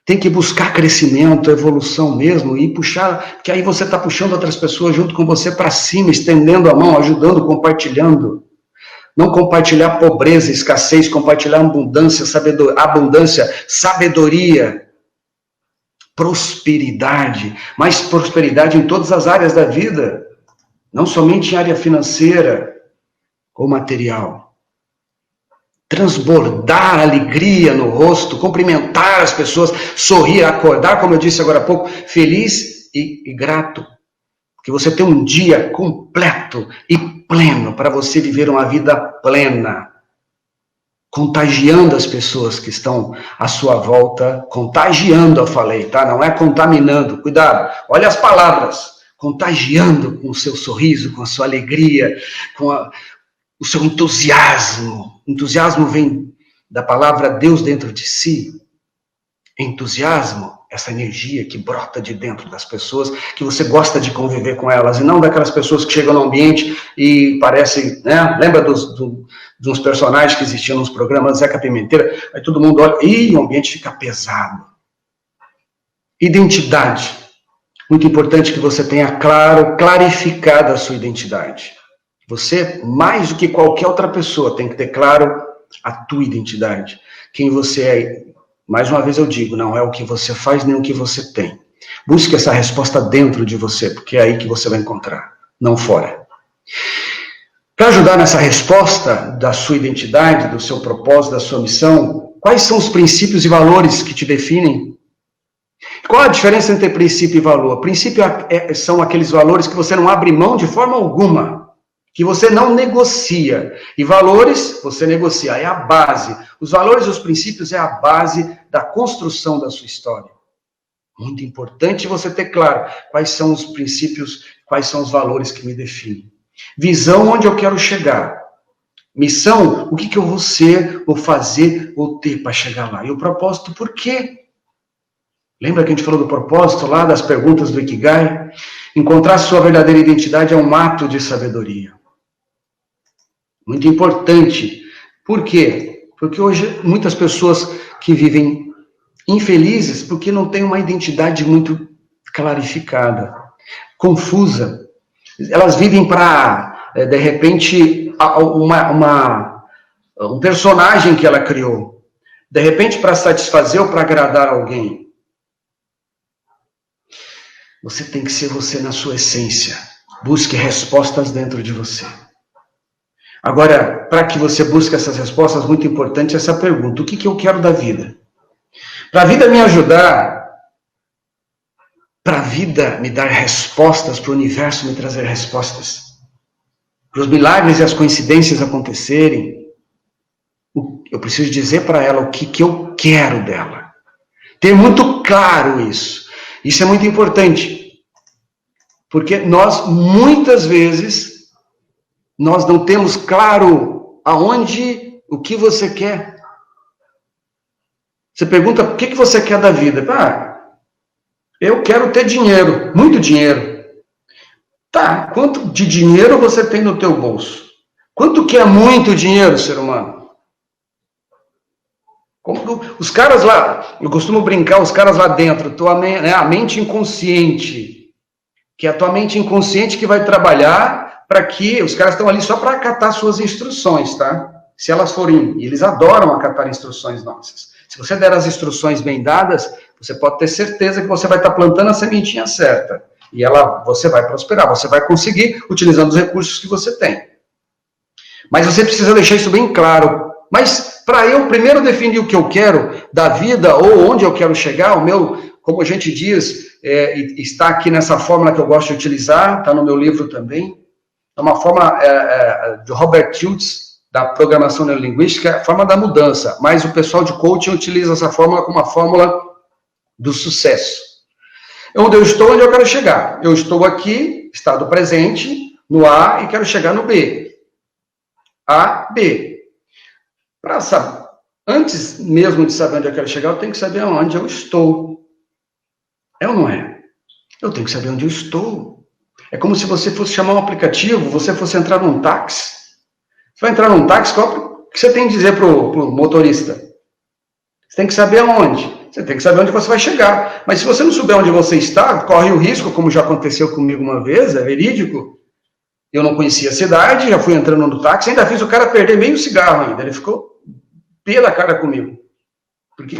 Speaker 2: Tem que buscar crescimento, evolução mesmo, e puxar, porque aí você está puxando outras pessoas junto com você para cima, estendendo a mão, ajudando, compartilhando. Não compartilhar pobreza, escassez, compartilhar abundância, sabedoria, prosperidade, mas prosperidade em todas as áreas da vida. Não somente em área financeira ou material. Transbordar alegria no rosto, cumprimentar as pessoas, sorrir, acordar, como eu disse agora há pouco, feliz e grato. Que você tenha um dia completo e pleno para você viver uma vida plena. Contagiando as pessoas que estão à sua volta. Contagiando, eu falei, tá? Não é contaminando. Cuidado, olha as palavras. Contagiando com o seu sorriso, com a sua alegria, com o seu entusiasmo. Entusiasmo vem da palavra Deus dentro de si. Entusiasmo, essa energia que brota de dentro das pessoas, que você gosta de conviver com elas, e não daquelas pessoas que chegam no ambiente e parecem, né? Lembra dos personagens que existiam nos programas Zeca Pimenteira? Aí todo mundo olha, e o ambiente fica pesado. Identidade. Muito importante que você tenha clarificado a sua identidade. Você, mais do que qualquer outra pessoa, tem que ter claro a tua identidade. Quem você é. Mais uma vez eu digo, não é o que você faz, nem o que você tem. Busque essa resposta dentro de você, porque é aí que você vai encontrar, não fora. Para ajudar nessa resposta da sua identidade, do seu propósito, da sua missão, quais são os princípios e valores que te definem? Qual a diferença entre princípio e valor? Princípio são aqueles valores que você não abre mão de forma alguma. que você não negocia. E valores, você negocia, é a base. Os valores e os princípios é a base da construção da sua história. Muito importante você ter claro quais são os princípios, quais são os valores que me definem. Visão, onde eu quero chegar. Missão, o que eu vou ser, vou fazer, vou ter para chegar lá. E o propósito, por quê? Lembra que a gente falou do propósito lá, das perguntas do Ikigai? Encontrar sua verdadeira identidade é um ato de sabedoria. Muito importante. Por quê? Porque hoje muitas pessoas que vivem infelizes porque não têm uma identidade muito clarificada, confusa. Elas vivem para, de repente, um personagem que ela criou. De repente, para satisfazer ou para agradar alguém. Você tem que ser você na sua essência. Busque respostas dentro de você. Agora, para que você busque essas respostas, muito importante essa pergunta. O que eu quero da vida? Para a vida me ajudar, para a vida me dar respostas, para o universo me trazer respostas, para os milagres e as coincidências acontecerem, eu preciso dizer para ela o que eu quero dela. Ter muito claro isso. Isso é muito importante. Porque nós, muitas vezes, nós não temos claro aonde, o que você quer. Você pergunta, o que você quer da vida? Eu quero ter dinheiro, muito dinheiro. Tá, quanto de dinheiro você tem no teu bolso? Quanto que é muito dinheiro, ser humano? Como os caras lá, eu costumo brincar, os caras lá dentro, a mente inconsciente, que é a tua mente inconsciente que vai trabalhar para que, os caras estão ali só para acatar suas instruções, tá? Se elas forem, eles adoram acatar instruções nossas. Se você der as instruções bem dadas, você pode ter certeza que você vai estar plantando a sementinha certa. E você vai prosperar, você vai conseguir utilizando os recursos que você tem. Mas você precisa deixar isso bem claro. Mas para eu primeiro definir o que eu quero da vida, ou onde eu quero chegar, o meu, como a gente diz, está aqui nessa fórmula que eu gosto de utilizar, está no meu livro também. É uma forma de Robert Schultz, da programação neurolinguística, a forma da mudança, mas o pessoal de coaching utiliza essa fórmula como uma fórmula do sucesso. Onde eu estou, onde eu quero chegar. Eu estou aqui, estado presente, no A, e quero chegar no B. A, B. Para saber, antes mesmo de saber onde eu quero chegar, eu tenho que saber onde eu estou. É ou não é? Eu tenho que saber onde eu estou. É como se você fosse chamar um aplicativo, você fosse entrar num táxi. Você vai entrar num táxi, o que você tem que dizer para o motorista? Você tem que saber aonde. Você tem que saber onde você vai chegar. Mas se você não souber onde você está, corre o risco, como já aconteceu comigo uma vez, é verídico. Eu não conhecia a cidade, já fui entrando no táxi, ainda fiz o cara perder meio cigarro ainda. Ele ficou pela cara comigo. Porque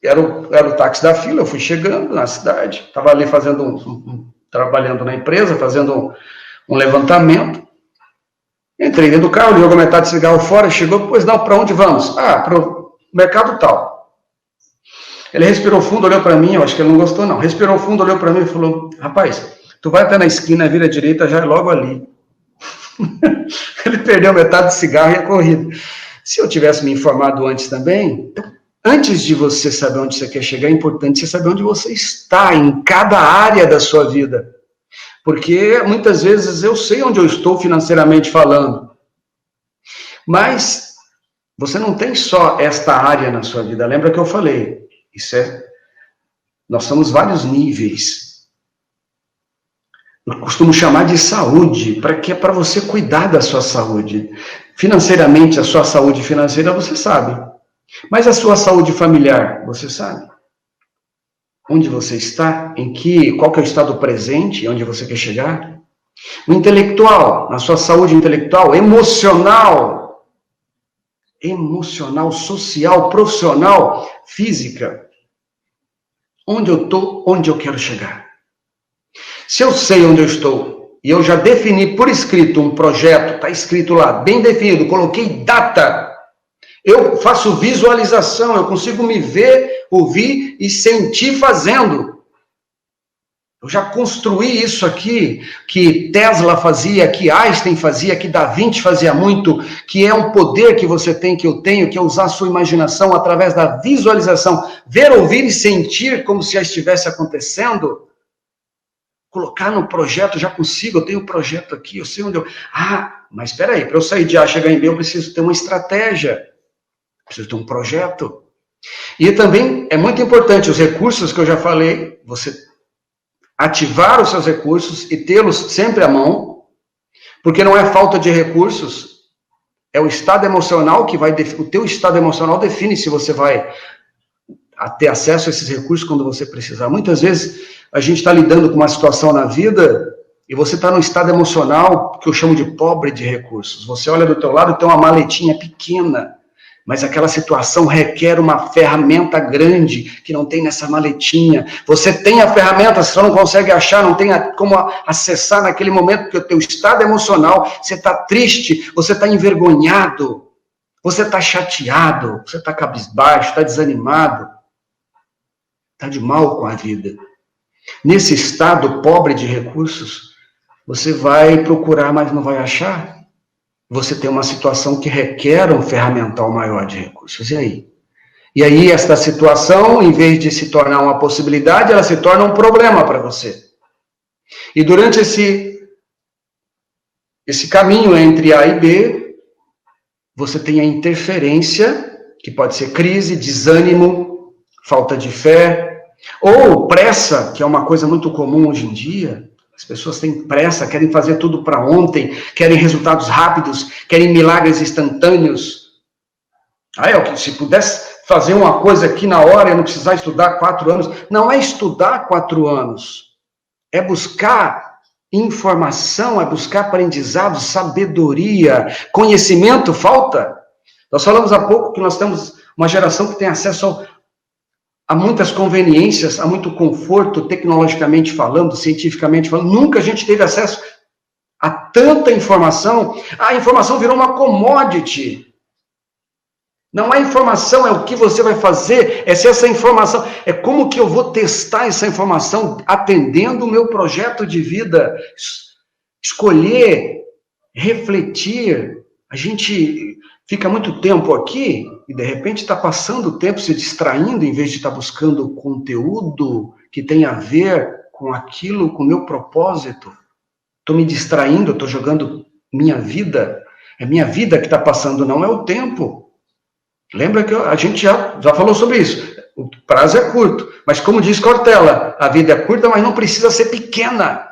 Speaker 2: era o táxi da fila, eu fui chegando na cidade, estava ali fazendo trabalhando na empresa, fazendo um levantamento. Entrei dentro do carro, jogou metade de cigarro fora, chegou, pois não, para onde vamos? Para o mercado tal. Ele respirou fundo, olhou para mim, eu acho que ele não gostou não, respirou fundo, olhou para mim e falou, rapaz, tu vai até na esquina, vira à direita, já é logo ali. Ele perdeu metade do cigarro e a corrida. Se eu tivesse me informado antes também, antes de você saber onde você quer chegar, é importante você saber onde você está, em cada área da sua vida. Porque muitas vezes eu sei onde eu estou financeiramente falando. Mas você não tem só esta área na sua vida. Lembra que eu falei? Nós somos vários níveis. Eu costumo chamar de saúde, que é para você cuidar da sua saúde. Financeiramente, a sua saúde financeira você sabe. Mas a sua saúde familiar, você sabe? Onde você está, qual que é o estado presente, onde você quer chegar. O intelectual, na sua saúde intelectual, emocional, social, profissional, física. Onde eu estou, onde eu quero chegar. Se eu sei onde eu estou, e eu já defini por escrito um projeto, está escrito lá, bem definido, coloquei data, eu faço visualização, eu consigo me ver, ouvir e sentir fazendo. Eu já construí isso aqui, que Tesla fazia, que Einstein fazia, que Da Vinci fazia muito, que é um poder que você tem, que eu tenho, que é usar a sua imaginação através da visualização, ver, ouvir e sentir como se já estivesse acontecendo. Colocar no projeto, já consigo, eu tenho um projeto aqui, eu sei onde eu... Ah, mas espera aí, para eu sair de A e chegar em B, eu preciso ter uma estratégia, preciso ter um projeto. E também é muito importante os recursos que eu já falei, você ativar os seus recursos e tê-los sempre à mão, porque não é falta de recursos, é o estado emocional que vai... O teu estado emocional define se você vai ter acesso a esses recursos quando você precisar. Muitas vezes a gente está lidando com uma situação na vida e você está num estado emocional que eu chamo de pobre de recursos. Você olha do teu lado e tem uma maletinha pequena, mas aquela situação requer uma ferramenta grande que não tem nessa maletinha. Você tem a ferramenta, você só não consegue achar, não tem como acessar naquele momento, porque o teu estado emocional, você está triste, você está envergonhado, você está chateado, você está cabisbaixo, está desanimado, está de mal com a vida. Nesse estado pobre de recursos, você vai procurar, mas não vai achar. Você tem uma situação que requer um ferramental maior de recursos. E aí? E aí, esta situação, em vez de se tornar uma possibilidade, ela se torna um problema para você. E durante esse caminho entre A e B, você tem a interferência, que pode ser crise, desânimo, falta de fé, ou pressa, que é uma coisa muito comum hoje em dia. As pessoas têm pressa, querem fazer tudo para ontem, querem resultados rápidos, querem milagres instantâneos. Se pudesse fazer uma coisa aqui na hora e não precisar estudar 4 anos. Não é estudar 4 anos, é buscar informação, é buscar aprendizado, sabedoria, conhecimento. Falta. Nós falamos há pouco que nós temos uma geração que tem acesso a muitas conveniências, a muito conforto, tecnologicamente falando, cientificamente falando. Nunca a gente teve acesso a tanta informação. A informação virou uma commodity. Não é informação, é o que você vai fazer, é se essa informação, é como que eu vou testar essa informação atendendo o meu projeto de vida. Escolher, refletir. A gente fica muito tempo aqui e, de repente, está passando o tempo se distraindo em vez de estar buscando conteúdo que tem a ver com aquilo, com o meu propósito. Estou me distraindo, estou jogando minha vida. É minha vida que está passando, não é o tempo. Lembra que a gente já falou sobre isso. O prazo é curto, mas como diz Cortella, a vida é curta, mas não precisa ser pequena.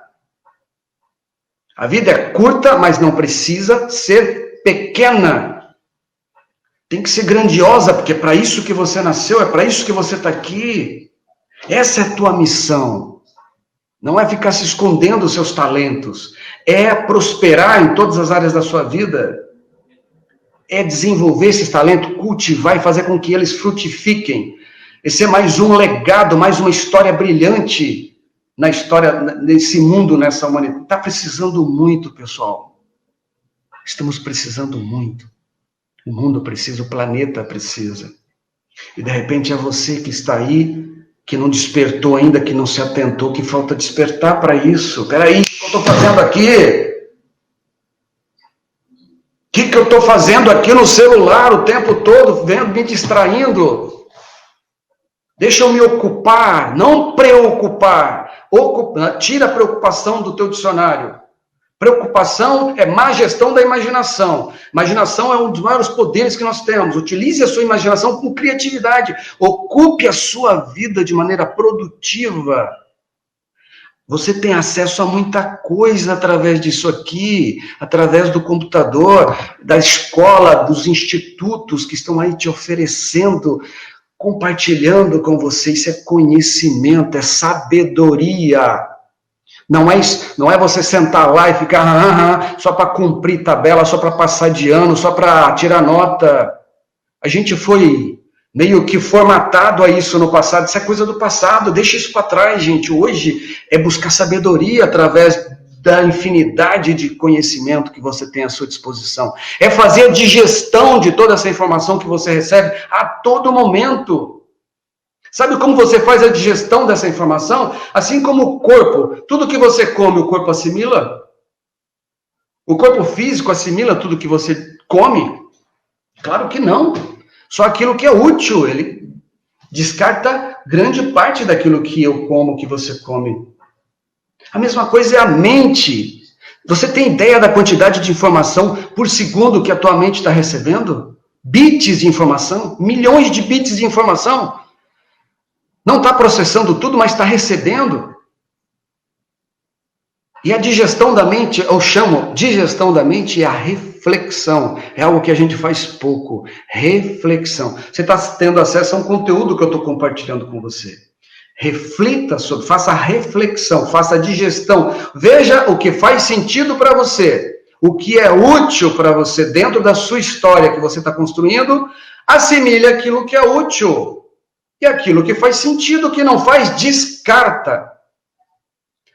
Speaker 2: A vida é curta, mas não precisa ser pequena. Tem que ser grandiosa, porque é para isso que você nasceu, é para isso que você está aqui. Essa é a tua missão. Não é ficar se escondendo os seus talentos. É prosperar em todas as áreas da sua vida. É desenvolver esses talentos, cultivar e fazer com que eles frutifiquem. Esse é mais um legado, mais uma história brilhante na história, nesse mundo, nessa humanidade. Está precisando muito, pessoal. Estamos precisando muito. O mundo precisa, o planeta precisa. E de repente é você que está aí, que não despertou ainda, que não se atentou, que falta despertar para isso. Peraí, o que eu estou fazendo aqui? O que eu estou fazendo aqui no celular o tempo todo, vendo, me distraindo? Deixa eu me ocupar, não preocupar. Tira a preocupação do teu dicionário. Preocupação é má gestão da imaginação. Imaginação é um dos maiores poderes que nós temos. Utilize a sua imaginação com criatividade. Ocupe a sua vida de maneira produtiva. Você tem acesso a muita coisa através disso aqui, através do computador, da escola, dos institutos que estão aí te oferecendo, compartilhando com você. Isso é conhecimento, é sabedoria. Não é você sentar lá e ficar só para cumprir tabela, só para passar de ano, só para tirar nota. A gente foi meio que formatado a isso no passado. Isso é coisa do passado, deixa isso para trás, gente. Hoje é buscar sabedoria através da infinidade de conhecimento que você tem à sua disposição. É fazer a digestão de toda essa informação que você recebe a todo momento. Sabe como você faz a digestão dessa informação? Assim como o corpo, tudo que você come, o corpo assimila? O corpo físico assimila tudo que você come? Claro que não. Só aquilo que é útil, ele descarta grande parte daquilo que eu como, que você come. A mesma coisa é a mente. Você tem ideia da quantidade de informação por segundo que a tua mente está recebendo? Bits de informação, milhões de bits de informação. Não está processando tudo, mas está recebendo. E a digestão da mente, eu chamo digestão da mente, é a reflexão. É algo que a gente faz pouco. Reflexão. Você está tendo acesso a um conteúdo que eu estou compartilhando com você. Reflita sobre, faça a reflexão, faça a digestão. Veja o que faz sentido para você. O que é útil para você dentro da sua história que você está construindo, assimile aquilo que é útil. E aquilo que faz sentido, que não faz, descarta.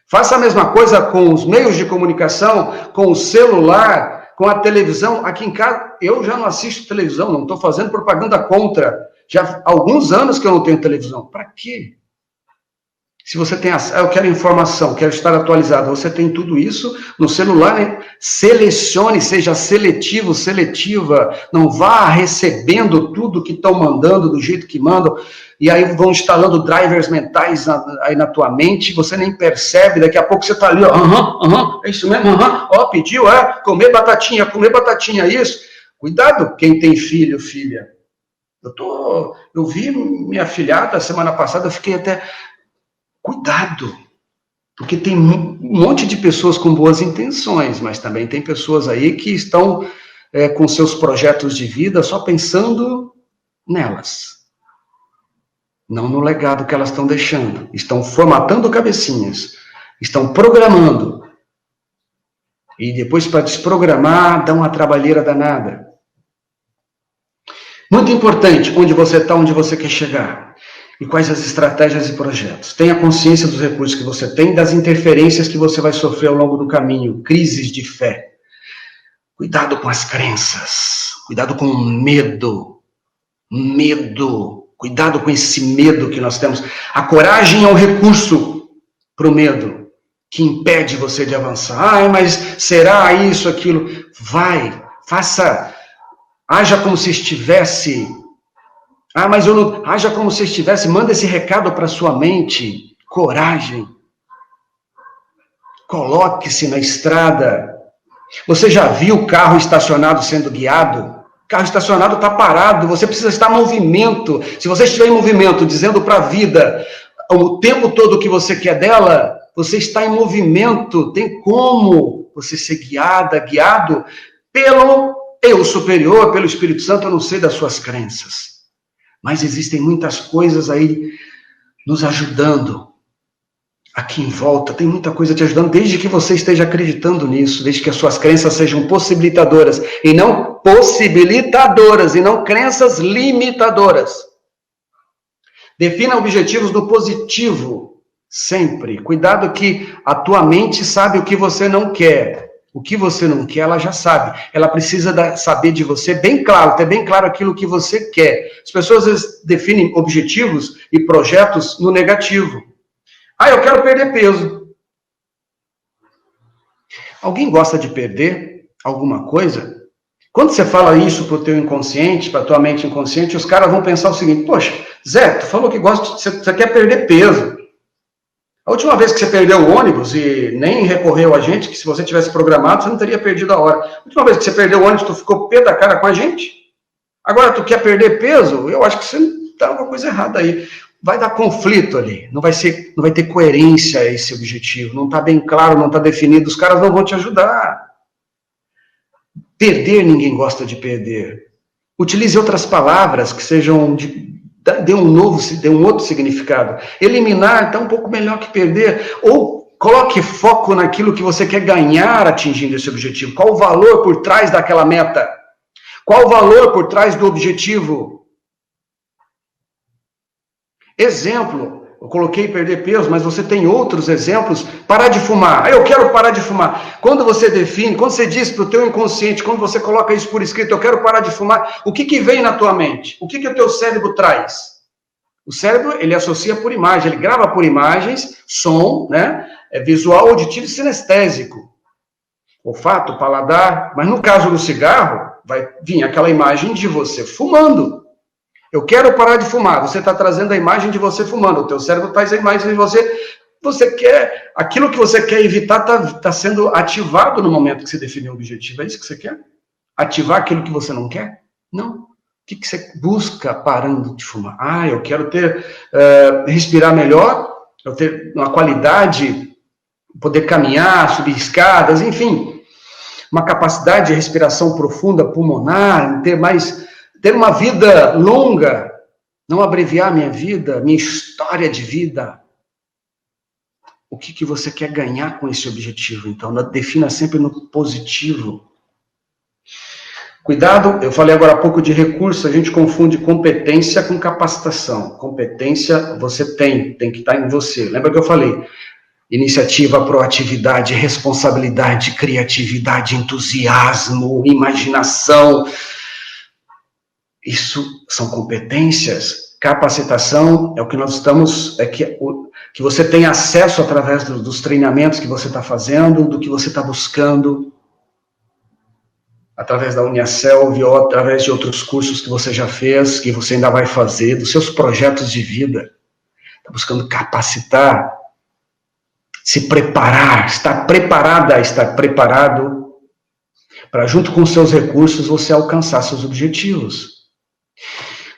Speaker 2: Faça a mesma coisa com os meios de comunicação, com o celular, com a televisão. Aqui em casa, eu já não assisto televisão, não estou fazendo propaganda contra. Já há alguns anos que eu não tenho televisão. Para quê? Se você tem eu quero informação, quero estar atualizado, você tem tudo isso no celular, né? Selecione, seja seletivo, seletiva, não vá recebendo tudo que estão mandando do jeito que mandam, e aí vão instalando drivers mentais aí na tua mente, você nem percebe, daqui a pouco você está ali, ó, é isso mesmo, ó, pediu, comer batatinha, isso. Cuidado, quem tem filho, filha. Eu vi minha filhada semana passada, eu fiquei até... Cuidado, porque tem um monte de pessoas com boas intenções, mas também tem pessoas aí que estão com seus projetos de vida só pensando nelas. Não no legado que elas estão deixando. Estão formatando cabecinhas, estão programando. E depois, para desprogramar, dá uma trabalheira danada. Muito importante, onde você está, onde você quer chegar. E quais as estratégias e projetos. Tenha consciência dos recursos que você tem, das interferências que você vai sofrer ao longo do caminho. Crises de fé. Cuidado com as crenças. Cuidado com o medo. Cuidado com esse medo que nós temos. A coragem é um recurso para o medo, que impede você de avançar. Mas será isso, aquilo? Vai, faça, haja como se estivesse... mas eu não... Haja como se estivesse... Manda esse recado para sua mente. Coragem. Coloque-se na estrada. Você já viu o carro estacionado sendo guiado? O carro estacionado está parado. Você precisa estar em movimento. Se você estiver em movimento, dizendo para a vida o tempo todo o que você quer dela, você está em movimento. Tem como você ser guiado pelo eu superior, pelo Espírito Santo, eu não sei das suas crenças. Mas existem muitas coisas aí nos ajudando. Aqui em volta, tem muita coisa te ajudando, desde que você esteja acreditando nisso, desde que as suas crenças sejam possibilitadoras, e não crenças limitadoras. Defina objetivos no positivo, sempre. Cuidado que a tua mente sabe o que você não quer. O que você não quer, ela já sabe. Ela precisa saber de você bem claro, ter bem claro aquilo que você quer. As pessoas às vezes definem objetivos e projetos no negativo. Eu quero perder peso. Alguém gosta de perder alguma coisa? Quando você fala isso para o teu inconsciente, para a tua mente inconsciente, os caras vão pensar o seguinte: poxa, Zé, tu falou que você quer perder peso. A última vez que você perdeu o ônibus e nem recorreu a gente, que se você tivesse programado, você não teria perdido a hora. A última vez que você perdeu o ônibus, tu ficou pé da cara com a gente? Agora, tu quer perder peso? Eu acho que você está alguma coisa errada aí. Vai dar conflito ali. Não vai ter coerência esse objetivo. Não está bem claro, não está definido. Os caras não vão te ajudar. Perder, ninguém gosta de perder. Utilize outras palavras que sejam dê um outro significado. Eliminar está um pouco melhor que perder. Ou coloque foco naquilo que você quer ganhar atingindo esse objetivo. Qual o valor por trás daquela meta? Qual o valor por trás do objetivo? Exemplo, eu coloquei perder peso, mas você tem outros exemplos. Parar de fumar. Eu quero parar de fumar. Quando você define, quando você diz para o teu inconsciente, quando você coloca isso por escrito, eu quero parar de fumar, o que vem na tua mente? O que o teu cérebro traz? O cérebro, ele associa por imagem, ele grava por imagens, som, né? Visual, auditivo e sinestésico. Olfato, paladar. Mas no caso do cigarro, vai vir aquela imagem de você fumando. Eu quero parar de fumar. Você está trazendo a imagem de você fumando. O teu cérebro traz a imagem de você. Você quer, aquilo que você quer evitar está sendo ativado no momento que você definiu o objetivo. É isso que você quer? Ativar aquilo que você não quer? Não. O que você busca parando de fumar? Ah, eu quero respirar melhor, eu ter uma qualidade, poder caminhar, subir escadas, enfim, uma capacidade de respiração profunda, pulmonar, ter uma vida longa, não abreviar minha vida, minha história de vida. O que você quer ganhar com esse objetivo? Então, defina sempre no positivo. Cuidado, eu falei agora há pouco de recurso, a gente confunde competência com capacitação. Competência você tem que estar em você. Lembra que eu falei? Iniciativa, proatividade, responsabilidade, criatividade, entusiasmo, imaginação. Isso são competências. Capacitação é o que nós estamos... que você tem acesso através dos treinamentos que você está fazendo, do que você está buscando, através da Uniaselv ou através de outros cursos que você já fez, que você ainda vai fazer, dos seus projetos de vida. Está buscando capacitar, se preparar, estar preparada, estar preparado para, junto com os seus recursos, você alcançar seus objetivos.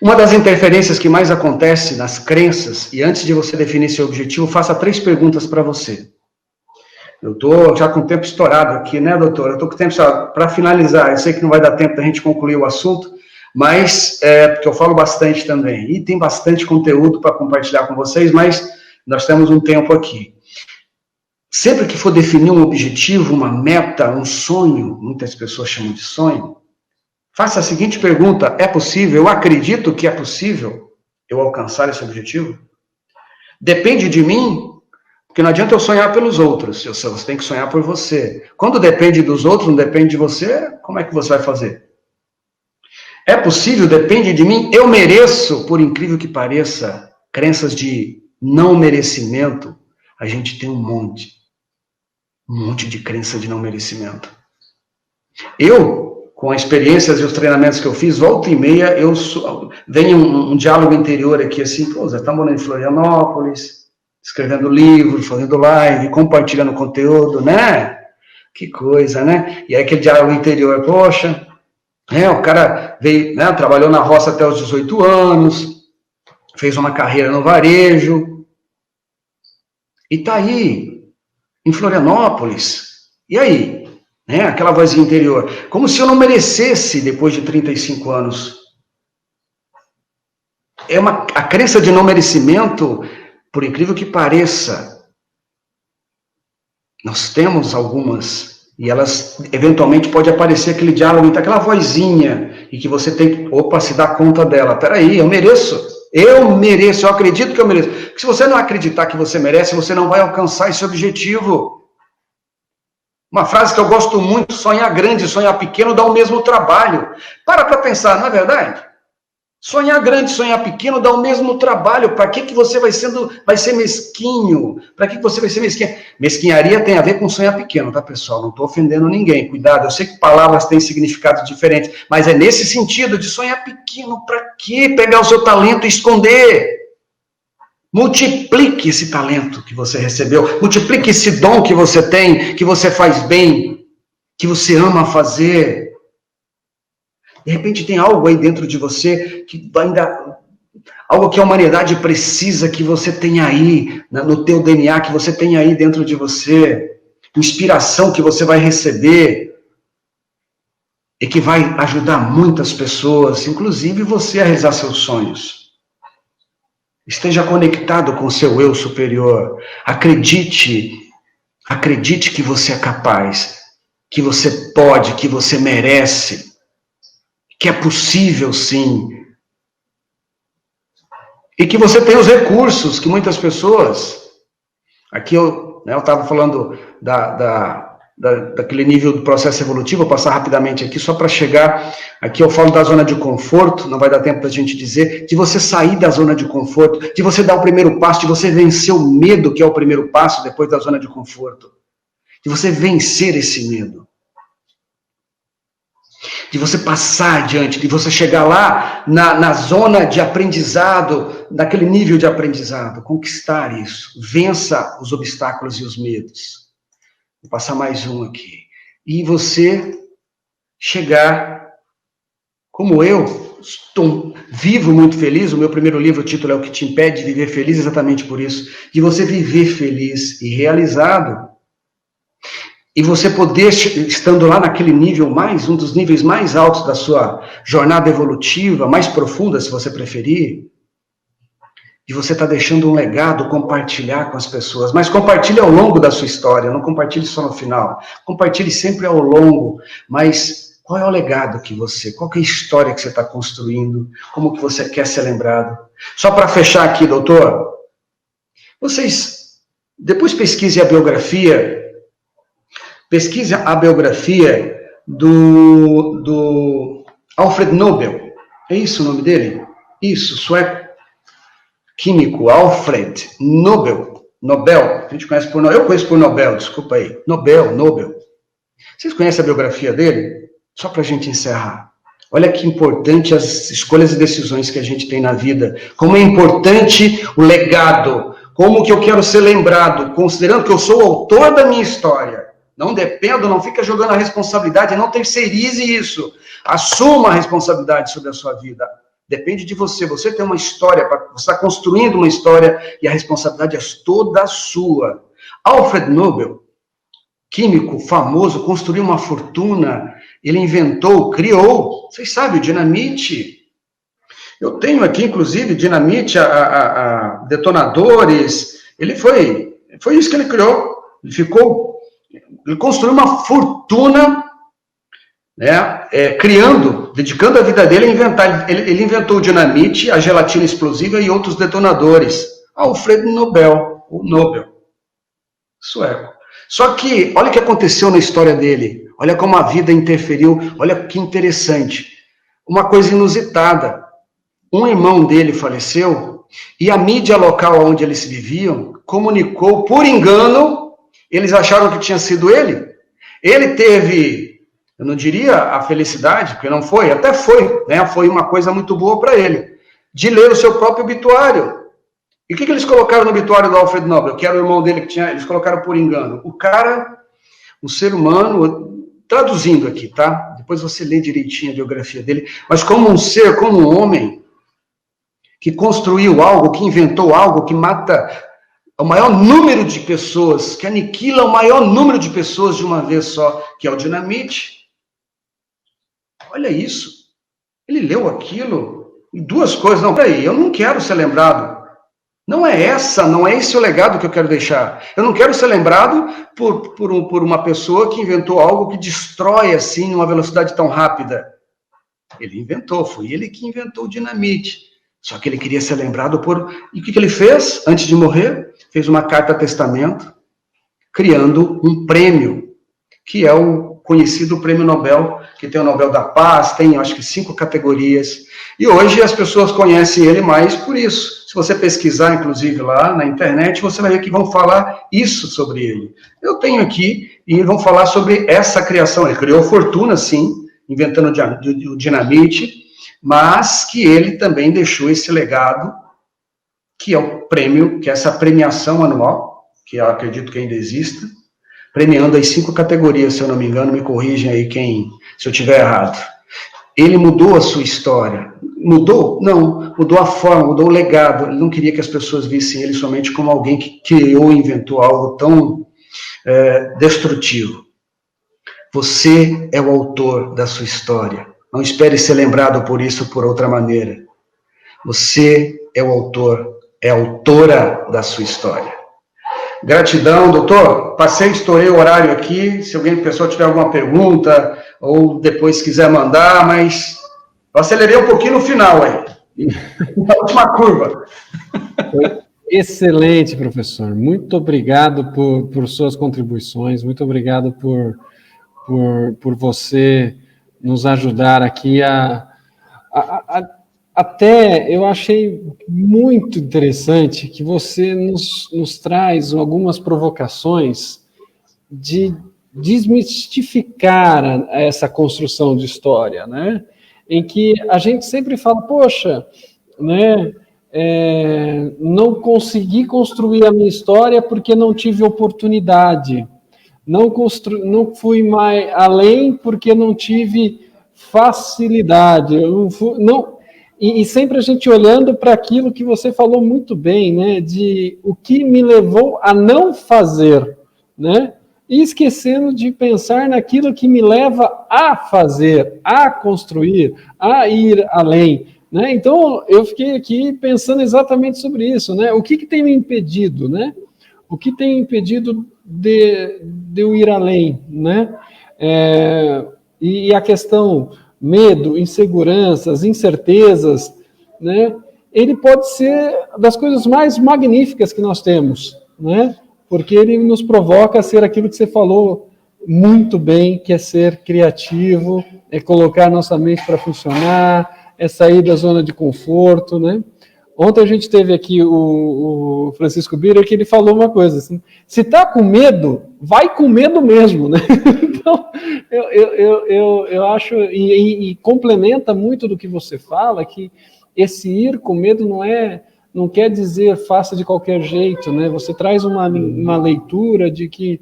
Speaker 2: Uma das interferências que mais acontece nas crenças, e antes de você definir seu objetivo, faça 3 perguntas para você. Eu estou já com o tempo estourado aqui, né, doutor? Eu estou com o tempo estourado. Para finalizar, eu sei que não vai dar tempo da gente concluir o assunto, mas, porque eu falo bastante também, e tem bastante conteúdo para compartilhar com vocês, mas nós temos um tempo aqui. Sempre que for definir um objetivo, uma meta, um sonho, muitas pessoas chamam de sonho, faça a seguinte pergunta: é possível? Eu acredito que é possível eu alcançar esse objetivo? Depende de mim? Porque não adianta eu sonhar pelos outros, você tem que sonhar por você. Quando depende dos outros, não depende de você, como é que você vai fazer? É possível? Depende de mim? Eu mereço? Por incrível que pareça, crenças de não merecimento, a gente tem um monte de crença de não merecimento. Eu, com as experiências e os treinamentos que eu fiz, volta e meia, vem um diálogo interior aqui, assim, pô, você está morando em Florianópolis, escrevendo livro, fazendo live, compartilhando conteúdo, né? Que coisa, né? E aí aquele diálogo interior, poxa, o cara veio, né, trabalhou na roça até os 18 anos, fez uma carreira no varejo, e tá aí, em Florianópolis, e aí? Né, aquela vozinha interior, como se eu não merecesse depois de 35 anos. A crença de não merecimento, por incrível que pareça, nós temos algumas, e elas, eventualmente, pode aparecer aquele diálogo, aquela vozinha, e que você tem que, se dar conta dela. Peraí, eu mereço, eu acredito que eu mereço. Porque se você não acreditar que você merece, você não vai alcançar esse objetivo. Uma frase que eu gosto muito: sonhar grande, sonhar pequeno dá o mesmo trabalho. Para pensar, não é verdade? Sonhar grande, sonhar pequeno dá o mesmo trabalho. Para que você vai ser mesquinho? Para que você vai ser mesquinho? Mesquinharia tem a ver com sonhar pequeno, tá, pessoal? Não estou ofendendo ninguém. Cuidado, eu sei que palavras têm significados diferentes, mas é nesse sentido de sonhar pequeno. Para que pegar o seu talento e esconder? Multiplique esse talento que você recebeu. Multiplique esse dom que você tem, que você faz bem, que você ama fazer. De repente tem algo aí dentro de você, algo que a humanidade precisa que você tenha aí, no teu DNA, que você tenha aí dentro de você, inspiração que você vai receber, e que vai ajudar muitas pessoas, inclusive você, a realizar seus sonhos. Esteja conectado com o seu eu superior. Acredite que você é capaz, que você pode, que você merece, que é possível, sim. E que você tem os recursos que muitas pessoas... Aqui eu estava falando daquele nível do processo evolutivo, vou passar rapidamente aqui, só para chegar, aqui eu falo da zona de conforto, não vai dar tempo para a gente dizer, de você sair da zona de conforto, de você dar o primeiro passo, de você vencer o medo, que é o primeiro passo depois da zona de conforto, de você vencer esse medo, de você passar adiante, de você chegar lá na zona de aprendizado, naquele nível de aprendizado, conquistar isso, vença os obstáculos e os medos. Vou passar mais um aqui. E você chegar, como eu, estou vivo muito feliz, o meu primeiro livro, o título é O que te impede de viver feliz, exatamente por isso, de você viver feliz e realizado, e você poder, estando lá naquele nível um dos níveis mais altos da sua jornada evolutiva, mais profunda, se você preferir, de você estar deixando um legado, compartilhar com as pessoas, mas compartilhe ao longo da sua história, não compartilhe só no final, compartilhe sempre ao longo, mas qual é o legado qual que é a história que você está construindo, como que você quer ser lembrado? Só para fechar aqui, doutor, vocês, depois pesquisem a biografia do Alfred Nobel, é isso o nome dele? Isso, sueco, químico, Alfred Nobel, a gente conhece por Nobel, eu conheço por Nobel, desculpa aí, Nobel. Vocês conhecem a biografia dele? Só para a gente encerrar. Olha que importante as escolhas e decisões que a gente tem na vida, como é importante o legado, como que eu quero ser lembrado, considerando que eu sou o autor da minha história. Não dependo, não fica jogando a responsabilidade, não terceirize isso. Assuma a responsabilidade sobre a sua vida. Depende de você. Você tem uma história, você está construindo uma história e a responsabilidade é toda sua. Alfred Nobel, químico famoso, construiu uma fortuna, ele inventou, criou, vocês sabem, o dinamite. Eu tenho aqui, inclusive, dinamite, a detonadores. Foi isso que ele criou. Ele construiu uma fortuna, né, dedicando a vida dele a inventar. Ele inventou o dinamite, a gelatina explosiva e outros detonadores. Alfred Nobel, o Nobel, sueco. Só que, olha o que aconteceu na história dele. Olha como a vida interferiu. Olha que interessante. Uma coisa inusitada. Um irmão dele faleceu e a mídia local onde eles viviam comunicou, por engano, eles acharam que tinha sido ele. Ele teve, eu não diria a felicidade, porque não foi, até foi, né? Foi uma coisa muito boa para ele, de ler o seu próprio obituário. E o que eles colocaram no obituário do Alfred Nobel, que era o irmão dele que tinha, eles colocaram por engano. O cara, um ser humano, traduzindo aqui, tá? Depois você lê direitinho a biografia dele, mas como um ser, como um homem, que construiu algo, que inventou algo, que mata o maior número de pessoas, que aniquila o maior número de pessoas de uma vez só, que é o dinamite. Olha isso. Ele leu aquilo, e duas coisas, não, peraí, eu não quero ser lembrado. Não é esse o legado que eu quero deixar. Eu não quero ser lembrado por uma pessoa que inventou algo que destrói assim, numa velocidade tão rápida. Ele inventou, foi ele que inventou o dinamite. Só que ele queria ser lembrado por... E o que ele fez antes de morrer? Fez uma carta testamento, criando um prêmio, que é o conhecido Prêmio Nobel, que tem o Nobel da Paz, tem acho que 5 categorias. E hoje as pessoas conhecem ele mais por isso. Se você pesquisar, inclusive, lá na internet, você vai ver que vão falar isso sobre ele. Eu tenho aqui, e vão falar sobre essa criação. Ele criou fortuna, sim, inventando o dinamite, mas que ele também deixou esse legado, que é o prêmio, que é essa premiação anual, que eu acredito que ainda exista, premiando as 5 categorias, se eu não me engano, me corrigem aí se eu estiver errado. Ele mudou a sua história. Mudou? Não. Mudou a forma, mudou o legado. Ele não queria que as pessoas vissem ele somente como alguém que criou e inventou algo tão destrutivo. Você é o autor da sua história. Não espere ser lembrado por isso ou por outra maneira. Você é o autor, é a autora da sua história. Gratidão, doutor. Estourei o horário aqui. Se alguém, pessoal, tiver alguma pergunta ou depois quiser mandar, mas eu acelerei um pouquinho no final aí. Na última curva.
Speaker 1: Excelente, professor. Muito obrigado por suas contribuições, muito obrigado por você nos ajudar aqui até eu achei muito interessante que você nos traz algumas provocações de desmistificar essa construção de história, né? Em que a gente sempre fala, poxa, né? Não consegui construir a minha história porque não tive oportunidade. Não fui mais além porque não tive facilidade. E sempre a gente olhando para aquilo que você falou muito bem, né? De o que me levou a não fazer, né? E esquecendo de pensar naquilo que me leva a fazer, a construir, a ir além. Né? Então, eu fiquei aqui pensando exatamente sobre isso, né? O que tem me impedido, né? O que tem impedido de eu ir além, né? E a questão medo, inseguranças, incertezas, né? Ele pode ser das coisas mais magníficas que nós temos, né? Porque ele nos provoca a ser aquilo que você falou muito bem, que é ser criativo, é colocar nossa mente para funcionar, é sair da zona de conforto, né? Ontem a gente teve aqui o Francisco Bira, que ele falou uma coisa assim, se tá com medo, vai com medo mesmo, né? Então, eu acho, e complementa muito do que você fala, que esse ir com medo não quer dizer faça de qualquer jeito, né? Você traz uma leitura de que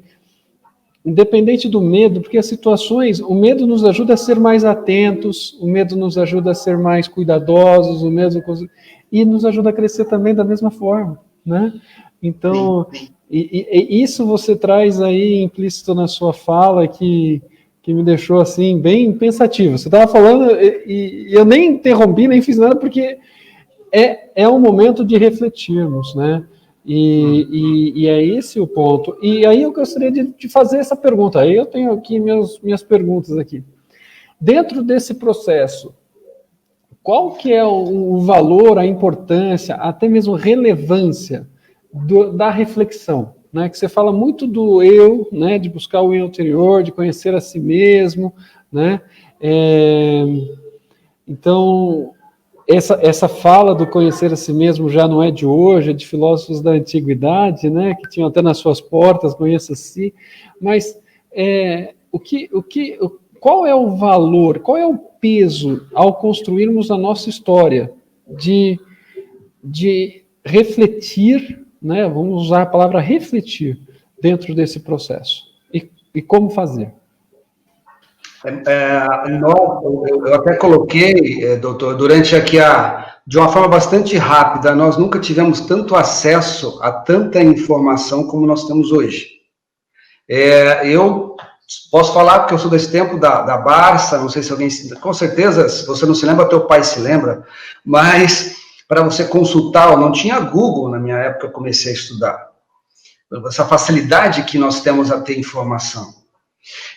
Speaker 1: independente do medo, porque as situações, o medo nos ajuda a ser mais atentos, o medo nos ajuda a ser mais cuidadosos, e nos ajuda a crescer também da mesma forma, né? Então, e isso você traz aí implícito na sua fala que me deixou assim bem pensativo. Você estava falando e eu nem interrompi, nem fiz nada, porque é um momento de refletirmos, né? E é esse o ponto. E aí eu gostaria de fazer essa pergunta. Aí eu tenho aqui minhas perguntas aqui. Dentro desse processo, qual que é o valor, a importância, até mesmo relevância da reflexão? Né? Que você fala muito do eu, né? De buscar o eu interior, de conhecer a si mesmo, né? Então, essa fala do conhecer a si mesmo já não é de hoje, é de filósofos da antiguidade, né, que tinham até nas suas portas, conheça a si, mas qual é o valor, qual é o peso ao construirmos a nossa história de refletir, né, vamos usar a palavra refletir dentro desse processo, e como fazer?
Speaker 2: Eu até coloquei, doutor, durante aqui de uma forma bastante rápida, nós nunca tivemos tanto acesso a tanta informação como nós temos hoje. Eu posso falar porque eu sou desse tempo da Barça, não sei se alguém, com certeza, se você não se lembra, teu pai se lembra, mas para você consultar, não tinha Google na minha época, eu comecei a estudar. Essa facilidade que nós temos a ter informação.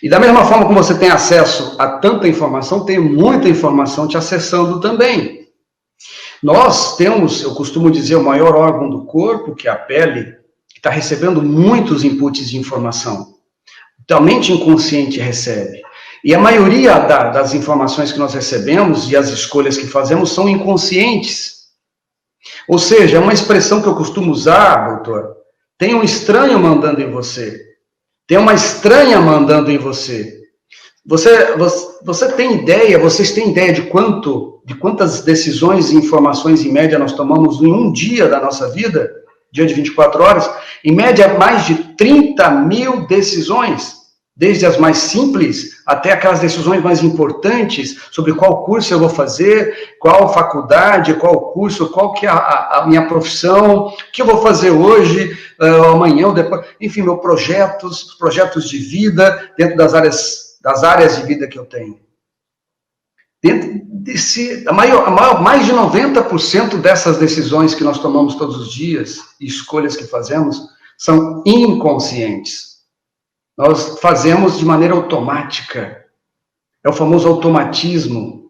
Speaker 2: E da mesma forma como você tem acesso a tanta informação, tem muita informação te acessando também. Nós temos, eu costumo dizer, o maior órgão do corpo, que é a pele, que está recebendo muitos inputs de informação. A mente inconsciente recebe. E a maioria das informações que nós recebemos e as escolhas que fazemos são inconscientes. Ou seja, é uma expressão que eu costumo usar, doutor, tem um estranho mandando em você. Tem uma estranha mandando em você. Você tem ideia, vocês têm ideia de quantas decisões e informações, em média, nós tomamos em um dia da nossa vida? Dia de 24 horas? Em média, mais de 30 mil decisões. Desde as mais simples até aquelas decisões mais importantes sobre qual curso eu vou fazer, qual faculdade, qual curso, qual que é a minha profissão, o que eu vou fazer hoje, amanhã ou depois, enfim, meus projetos de vida dentro das áreas de vida que eu tenho. Dentro desse, mais de 90% dessas decisões que nós tomamos todos os dias e escolhas que fazemos são inconscientes. Nós fazemos de maneira automática. É o famoso automatismo.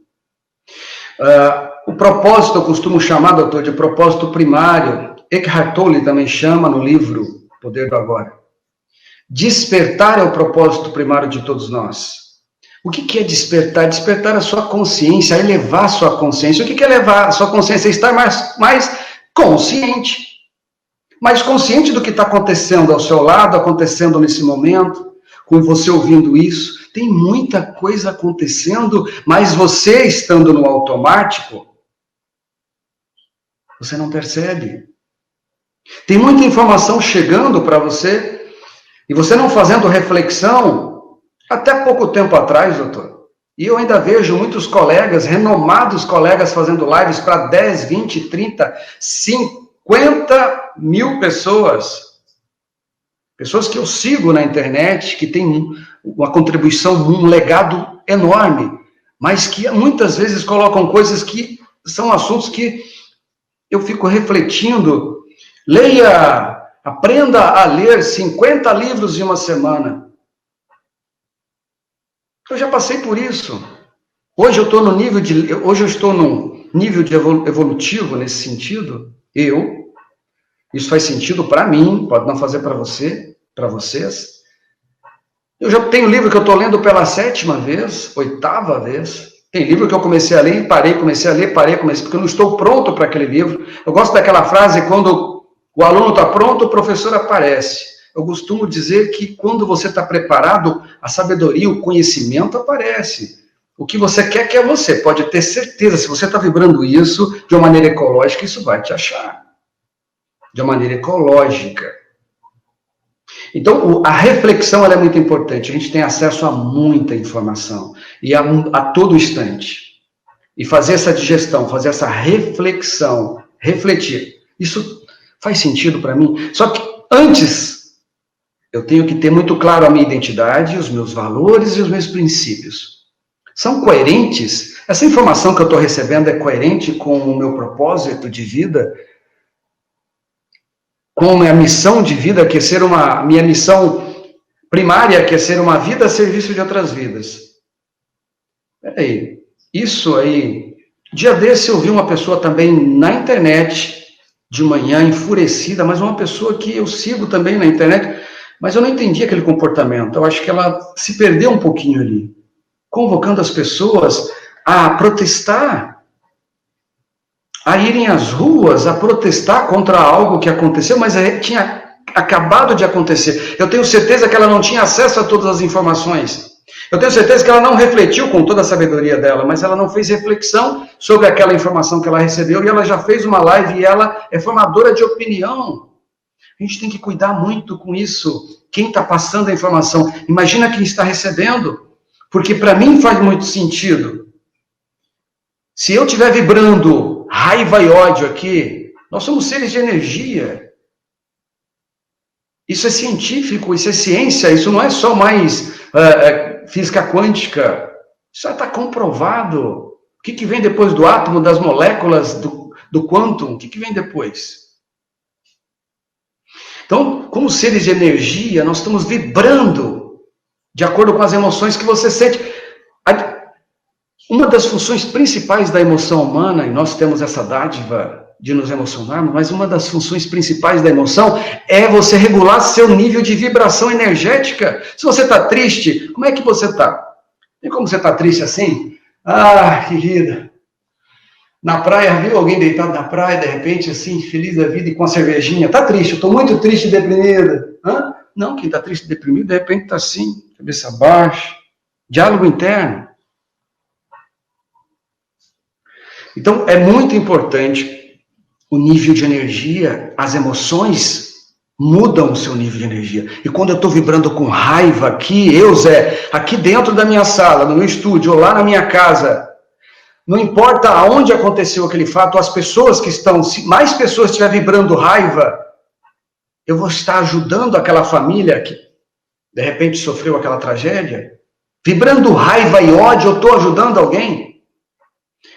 Speaker 2: O propósito, eu costumo chamar, doutor, de propósito primário, Eckhart Tolle também chama no livro Poder do Agora. Despertar é o propósito primário de todos nós. O que é despertar? Despertar a sua consciência, elevar a sua consciência. O que é elevar a sua consciência? Estar mais consciente. Mais consciente do que está acontecendo ao seu lado, acontecendo nesse momento, com você ouvindo isso. Tem muita coisa acontecendo, mas você estando no automático, você não percebe. Tem muita informação chegando para você, e você não fazendo reflexão. Até pouco tempo atrás, doutor, e eu ainda vejo muitos colegas, renomados colegas, fazendo lives para 10, 20, 30, 50 mil pessoas. Pessoas que eu sigo na internet, que têm uma contribuição, um legado enorme, mas que muitas vezes colocam coisas que são assuntos que eu fico refletindo. Leia, aprenda a ler 50 livros em uma semana. Eu já passei por isso. Hoje eu estou num nível de evolutivo nesse sentido. Isso faz sentido para mim, pode não fazer para você, para vocês. Eu já tenho livro que eu estou lendo pela 7ª vez, 8ª vez. Tem livro que eu comecei a ler, parei, comecei a ler, parei, comecei, porque eu não estou pronto para aquele livro. Eu gosto daquela frase, quando o aluno está pronto, o professor aparece. Eu costumo dizer que quando você está preparado, a sabedoria, o conhecimento aparece. O que você quer que é você. Pode ter certeza, se você está vibrando isso de uma maneira ecológica, isso vai te achar. De uma maneira ecológica. Então, a reflexão ela é muito importante. A gente tem acesso a muita informação. E a todo instante. E fazer essa digestão, fazer essa reflexão, refletir. Isso faz sentido para mim. Só que antes, eu tenho que ter muito claro a minha identidade, os meus valores e os meus princípios. São coerentes? Essa informação que eu estou recebendo é coerente com o meu propósito de vida? Com a minha missão de vida, que é ser minha missão primária, que é ser uma vida a serviço de outras vidas? Peraí, isso aí... Dia desse eu vi uma pessoa também na internet, de manhã, enfurecida, mas uma pessoa que eu sigo também na internet... Mas eu não entendi aquele comportamento. Eu acho que ela se perdeu um pouquinho ali. Convocando as pessoas a protestar. A irem às ruas, a protestar contra algo que aconteceu, mas tinha acabado de acontecer. Eu tenho certeza que ela não tinha acesso a todas as informações. Eu tenho certeza que ela não refletiu com toda a sabedoria dela, mas ela não fez reflexão sobre aquela informação que ela recebeu, e ela já fez uma live e ela é formadora de opinião. A gente tem que cuidar muito com isso. Quem está passando a informação, imagina quem está recebendo. Porque para mim faz muito sentido. Se eu estiver vibrando raiva e ódio aqui, nós somos seres de energia. Isso é científico, isso é ciência, isso não é só mais física quântica. Isso já está comprovado. O que vem depois do átomo, das moléculas, do quantum? O que vem depois? Então, como seres de energia, nós estamos vibrando de acordo com as emoções que você sente. Uma das funções principais da emoção humana, e nós temos essa dádiva de nos emocionarmos, mas uma das funções principais da emoção é você regular seu nível de vibração energética. Se você está triste, como é que você está? E como você está triste assim? Ah, querida... Na praia, viu alguém deitado na praia, de repente, assim, feliz da vida e com a cervejinha. Tá triste, eu tô muito triste e deprimida. Hã? Não, quem tá triste e deprimido, de repente tá assim, cabeça baixa. Diálogo interno. Então, é muito importante o nível de energia, as emoções mudam o seu nível de energia. E quando eu tô vibrando com raiva aqui, Zé, aqui dentro da minha sala, no meu estúdio, ou lá na minha casa... Não importa aonde aconteceu aquele fato, as pessoas que estão, se mais pessoas estiver vibrando raiva, eu vou estar ajudando aquela família que, de repente, sofreu aquela tragédia. Vibrando raiva e ódio, eu estou ajudando alguém.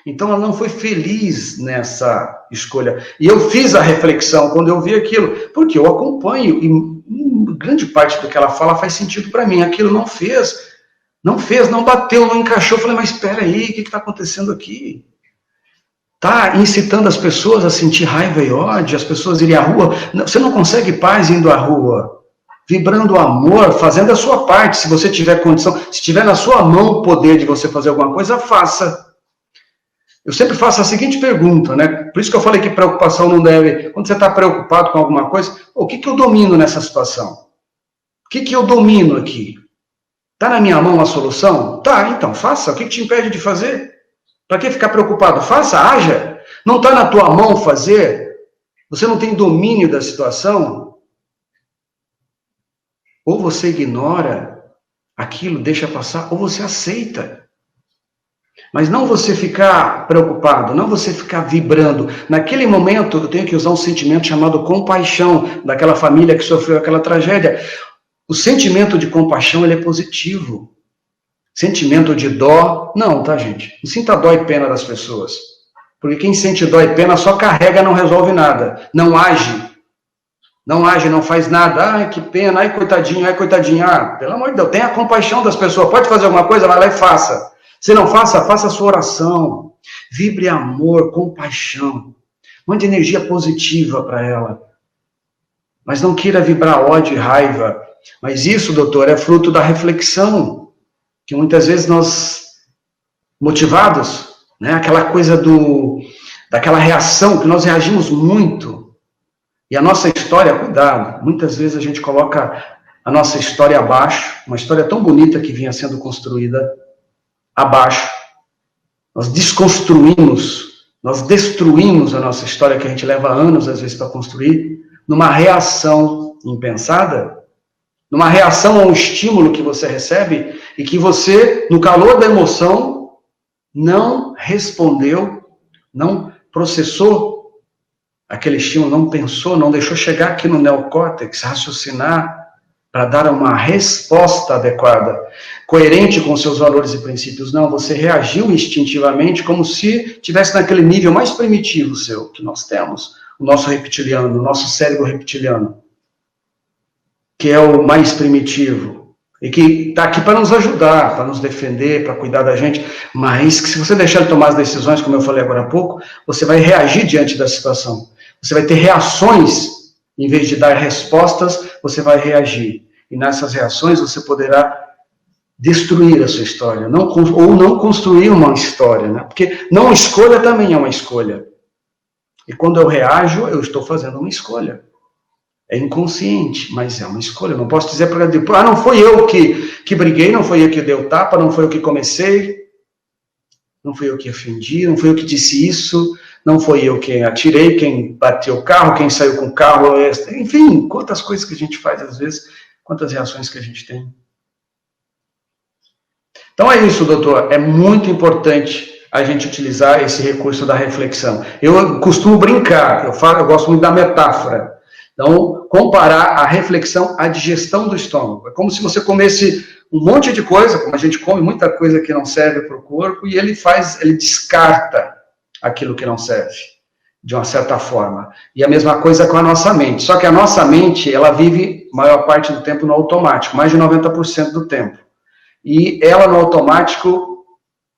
Speaker 2: Então, ela não foi feliz nessa escolha. E eu fiz a reflexão quando eu vi aquilo, porque eu acompanho, e grande parte do que ela fala faz sentido para mim. Aquilo não fez, não bateu, não encaixou. Eu falei, mas espera aí, o que está acontecendo aqui? está incitando as pessoas a sentir raiva e ódio, as pessoas irem à rua. Você não consegue paz indo à rua, vibrando amor, fazendo a sua parte. Se você tiver condição, se tiver na sua mão o poder de você fazer alguma coisa, faça. Eu sempre faço a seguinte pergunta, né? Por isso que eu falei que preocupação não deve... Quando você está preocupado com alguma coisa, o que eu domino nessa situação? O que eu domino aqui? Está na minha mão a solução? Tá, então faça. O que te impede de fazer? Para que ficar preocupado? Faça, haja. Não está na tua mão fazer? Você não tem domínio da situação? Ou você ignora aquilo, deixa passar, ou você aceita. Mas não você ficar preocupado, não você ficar vibrando. Naquele momento, eu tenho que usar um sentimento chamado compaixão, daquela família que sofreu aquela tragédia. O sentimento de compaixão, ele é positivo. Sentimento de dó, não, tá, gente? Não sinta dó e pena das pessoas. Porque quem sente dó e pena só carrega, não resolve nada. Não age. Não age, não faz nada. Ai, que pena, ai, coitadinho, ai, coitadinho. Ah, pelo amor de Deus, tenha compaixão das pessoas. Pode fazer alguma coisa, vai lá e faça. Se não faça, faça a sua oração. Vibre amor, compaixão. Mande energia positiva para ela. Mas não queira vibrar ódio e raiva. Mas isso, doutor, é fruto da reflexão. Que muitas vezes nós, motivados, né, aquela coisa daquela reação, que nós reagimos muito. E a nossa história, cuidado, muitas vezes a gente coloca a nossa história abaixo, uma história tão bonita que vinha sendo construída abaixo. Nós desconstruímos, nós destruímos a nossa história, que a gente leva anos, às vezes, para construir, numa reação impensada, numa reação a um estímulo que você recebe e que você, no calor da emoção, não respondeu, não processou aquele estímulo, não pensou, não deixou chegar aqui no neocórtex, raciocinar, para dar uma resposta adequada, coerente com seus valores e princípios. Não, você reagiu instintivamente como se tivesse naquele nível mais primitivo seu, que nós temos, o nosso reptiliano, o nosso cérebro reptiliano, que é o mais primitivo, e que está aqui para nos ajudar, para nos defender, para cuidar da gente, mas que se você deixar ele tomar as decisões, como eu falei agora há pouco, você vai reagir diante da situação. Você vai ter reações, em vez de dar respostas, você vai reagir. E nessas reações você poderá destruir a sua história, ou não construir uma história, né? Porque não escolha também é uma escolha. E quando eu reajo, eu estou fazendo uma escolha. É inconsciente, mas é uma escolha. Eu não posso dizer para ele, não foi eu que briguei, não foi eu que dei o tapa, não foi eu que comecei, não fui eu que ofendi, não foi eu que disse isso, não foi eu quem atirei, quem bateu o carro, quem saiu com o carro, enfim, quantas coisas que a gente faz às vezes, quantas reações que a gente tem. Então é isso, doutor, é muito importante a gente utilizar esse recurso da reflexão. Eu costumo brincar, eu gosto muito da metáfora. Então, comparar a reflexão à digestão do estômago. É como se você comesse um monte de coisa, como a gente come muita coisa que não serve para o corpo, e ele descarta aquilo que não serve, de uma certa forma. E a mesma coisa com a nossa mente. Só que a nossa mente, ela vive a maior parte do tempo no automático, mais de 90% do tempo. E ela no automático,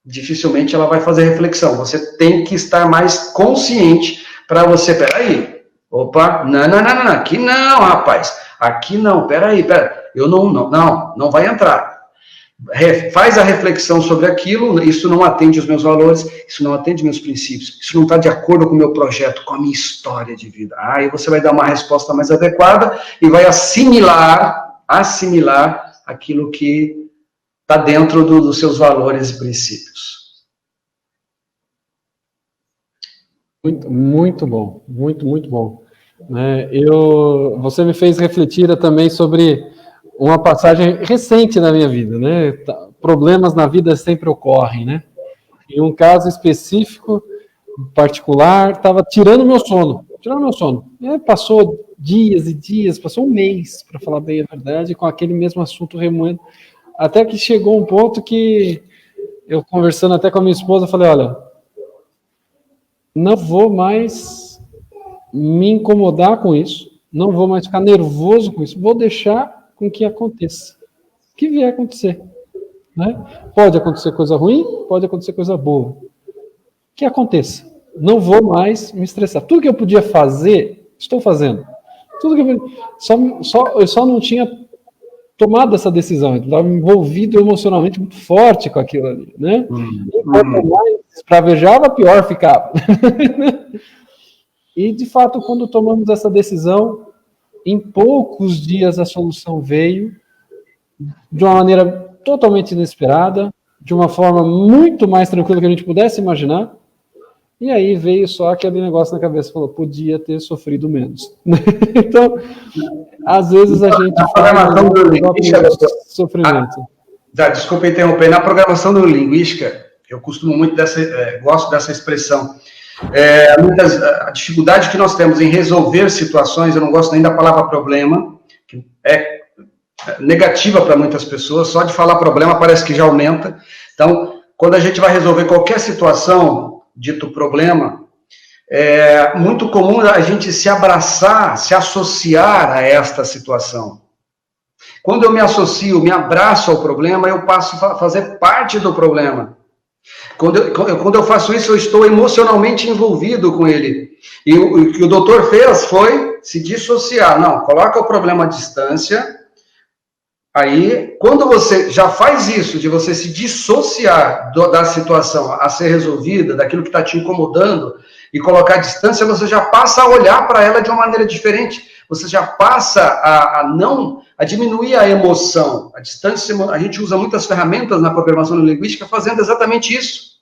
Speaker 2: dificilmente ela vai fazer reflexão. Você tem que estar mais consciente para você, peraí, opa, não, aqui não, rapaz, aqui não, peraí, eu não vai entrar. Faz a reflexão sobre aquilo, isso não atende os meus valores, isso não atende meus princípios, isso não está de acordo com o meu projeto, com a minha história de vida. Aí você vai dar uma resposta mais adequada e vai assimilar aquilo que está dentro dos seus valores e princípios.
Speaker 1: Muito bom, muito bom. Você me fez refletir também sobre uma passagem recente na minha vida, né? Problemas na vida sempre ocorrem, né? Em um caso específico, particular, estava tirando meu sono. E aí passou dias e dias, passou um mês, para falar bem a verdade, com aquele mesmo assunto remoendo, até que chegou um ponto que eu, conversando até com a minha esposa, falei, olha, não vou mais me incomodar com isso, não vou mais ficar nervoso com isso, vou deixar com que aconteça, que vier acontecer, né? Pode acontecer coisa ruim, pode acontecer coisa boa, que aconteça, não vou mais me estressar. Tudo que eu podia fazer, estou fazendo. Tudo que eu só não tinha tomado essa decisão, eu estava envolvido emocionalmente muito forte com aquilo ali, né? E quanto mais espravejava, pior ficava. E, de fato, quando tomamos essa decisão, em poucos dias a solução veio, de uma maneira totalmente inesperada, de uma forma muito mais tranquila que a gente pudesse imaginar, e aí veio só aquele negócio na cabeça, falou, podia ter sofrido menos. Então, às vezes a gente faz sofrimento.
Speaker 2: Desculpa interromper, na programação neurolinguística, eu costumo muito gosto dessa expressão. A dificuldade que nós temos em resolver situações, eu não gosto nem da palavra problema, que é negativa para muitas pessoas, só de falar problema parece que já aumenta. Então, quando a gente vai resolver qualquer situação, dito problema, é muito comum a gente se abraçar, se associar a esta situação. Quando eu me associo, me abraço ao problema, eu passo a fazer parte do problema. Quando eu faço isso, eu estou emocionalmente envolvido com ele. E o que o doutor fez foi se dissociar. Não, coloca o problema à distância. Aí, quando você já faz isso, de você se dissociar da situação a ser resolvida, daquilo que está te incomodando, e colocar à distância, você já passa a olhar para ela de uma maneira diferente. Você já passa a diminuir a emoção. A distância, a gente usa muitas ferramentas na programação linguística fazendo exatamente isso.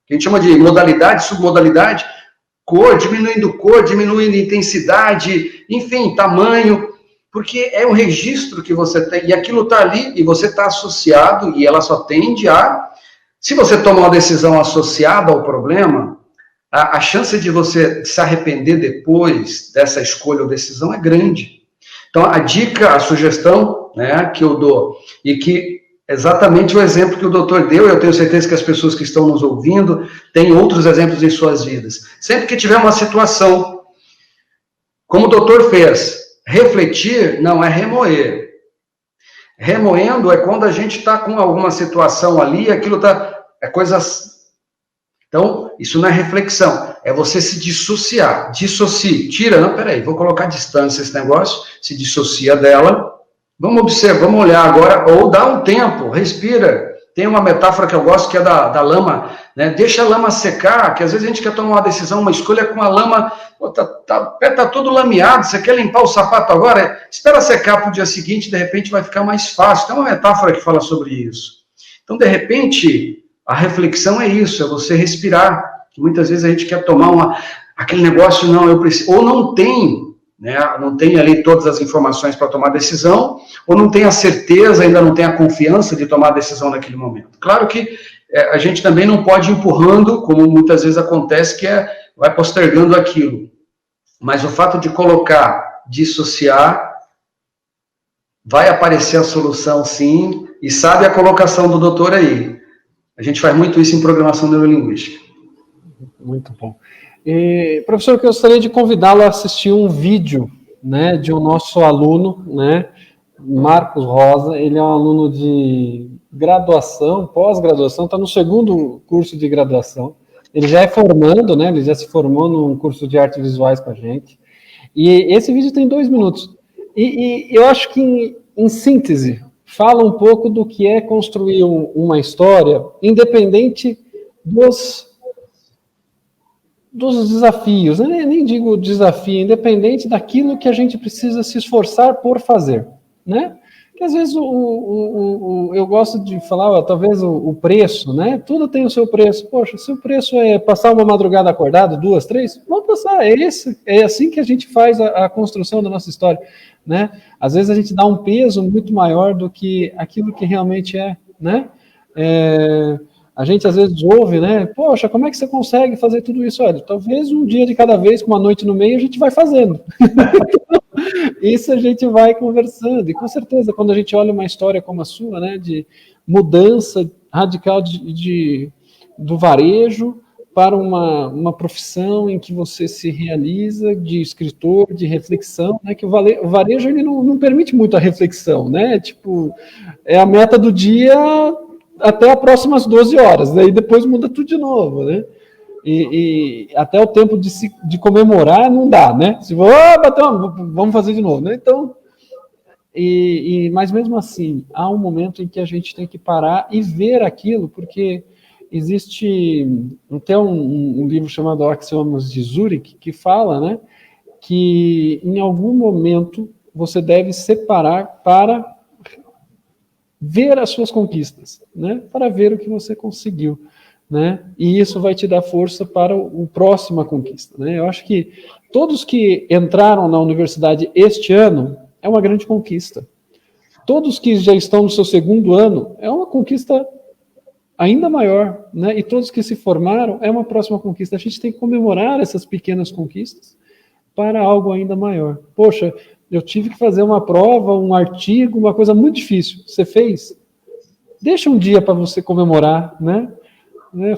Speaker 2: Que a gente chama de modalidade, submodalidade, cor, diminuindo intensidade, enfim, tamanho. Porque é um registro que você tem, e aquilo está ali, e você está associado, e ela só tende a... Se você toma uma decisão associada ao problema, a chance de você se arrepender depois dessa escolha ou decisão é grande. Então, a dica, a sugestão, né, que eu dou, e que exatamente o exemplo que o doutor deu, eu tenho certeza que as pessoas que estão nos ouvindo têm outros exemplos em suas vidas. Sempre que tiver uma situação, como o doutor fez, refletir não é remoer. Remoendo é quando a gente está com alguma situação ali, aquilo está... É coisas... Então, isso não é reflexão, é você se dissociar. Dissocie, tira, não, peraí, vou colocar à distância esse negócio, se dissocia dela. Vamos observar, vamos olhar agora, ou dá um tempo, respira. Tem uma metáfora que eu gosto, que é da lama, né? Deixa a lama secar, que às vezes a gente quer tomar uma decisão, uma escolha com a lama, o pé tá todo lameado, você quer limpar o sapato agora? Espera secar para o dia seguinte, de repente vai ficar mais fácil. Tem uma metáfora que fala sobre isso. Então, de repente, a reflexão é isso, é você respirar. Muitas vezes a gente quer tomar aquele negócio, não, eu preciso, ou não tem, né, não tem ali todas as informações para tomar decisão, ou não tem a certeza, ainda não tem a confiança de tomar a decisão naquele momento. Claro que a gente também não pode ir empurrando, como muitas vezes acontece, que vai postergando aquilo. Mas o fato de colocar, dissociar, vai aparecer a solução sim, e sabe a colocação do doutor aí. A gente faz muito isso em programação neurolinguística.
Speaker 1: Muito bom. Professor, eu gostaria de convidá-lo a assistir um vídeo, né, de um nosso aluno, né, Marcos Rosa. Ele é um aluno de graduação, pós-graduação, está no segundo curso de graduação. Ele já é formando, né, ele já se formou num curso de artes visuais com a gente. E esse vídeo tem 2 minutos. E eu acho que, em síntese, fala um pouco do que é construir uma história, independente dos desafios, nem digo desafio, independente daquilo que a gente precisa se esforçar por fazer, né? Que às vezes eu gosto de falar, talvez o preço, né? Tudo tem o seu preço. Poxa, se o preço é passar uma madrugada acordado, 2, 3, vamos passar. É assim que a gente faz a construção da nossa história, né? Às vezes a gente dá um peso muito maior do que aquilo que realmente é, né? A gente às vezes ouve, né? Poxa, como é que você consegue fazer tudo isso? Olha, talvez um dia de cada vez, com uma noite no meio, a gente vai fazendo. Isso a gente vai conversando. E com certeza, quando a gente olha uma história como a sua, né? De mudança radical do varejo para uma profissão em que você se realiza de escritor, de reflexão, né? Que o varejo ele não permite muito a reflexão, né? Tipo, é a meta do dia até as próximas 12 horas, daí depois muda tudo de novo, né? e até o tempo de comemorar não dá, né? Se vamos fazer de novo, né? Então, mas mesmo assim, há um momento em que a gente tem que parar e ver aquilo, porque existe até um livro chamado Axiomas de Zurich que fala, né, que em algum momento você deve separar para ver as suas conquistas, né, para ver o que você conseguiu, né, e isso vai te dar força para o próxima conquista, né. Eu acho que todos que entraram na universidade este ano é uma grande conquista. Todos que já estão no seu segundo ano é uma conquista ainda maior, né? E todos que se formaram é uma próxima conquista. A gente tem que comemorar essas pequenas conquistas para algo ainda maior. Poxa, eu tive que fazer uma prova, um artigo, uma coisa muito difícil. Você fez? Deixa um dia para você comemorar, né?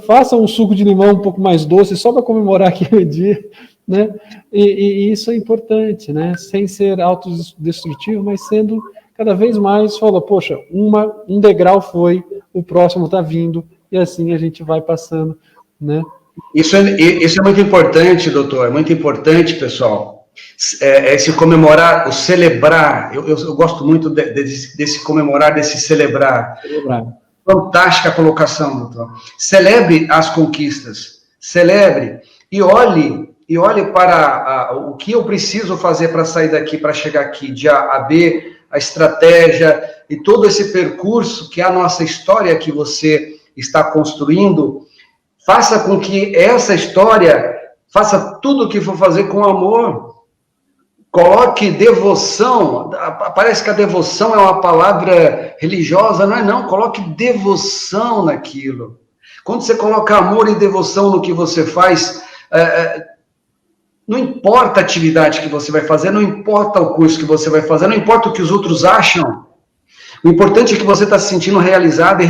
Speaker 1: Faça um suco de limão um pouco mais doce só para comemorar aquele dia, né? E isso é importante, né? Sem ser autodestrutivo, mas sendo cada vez mais, poxa, um degrau foi, o próximo está vindo, e assim a gente vai passando, né?
Speaker 2: Isso é muito importante, doutor, é muito importante, pessoal. Esse comemorar, o celebrar, eu gosto muito desse comemorar, desse celebrar. Fantástica colocação, doutor. Celebre as conquistas, celebre e olhe para o que eu preciso fazer para sair daqui, para chegar aqui, de A a B, a estratégia e todo esse percurso que é a nossa história que você está construindo. Faça com que essa história, faça tudo o que for fazer com amor. Coloque devoção. Parece que a devoção é uma palavra religiosa, não é não. Coloque devoção naquilo. Quando você coloca amor e devoção no que você faz, não importa a atividade que você vai fazer, não importa o curso que você vai fazer, não importa o que os outros acham. O importante é que você está se sentindo realizado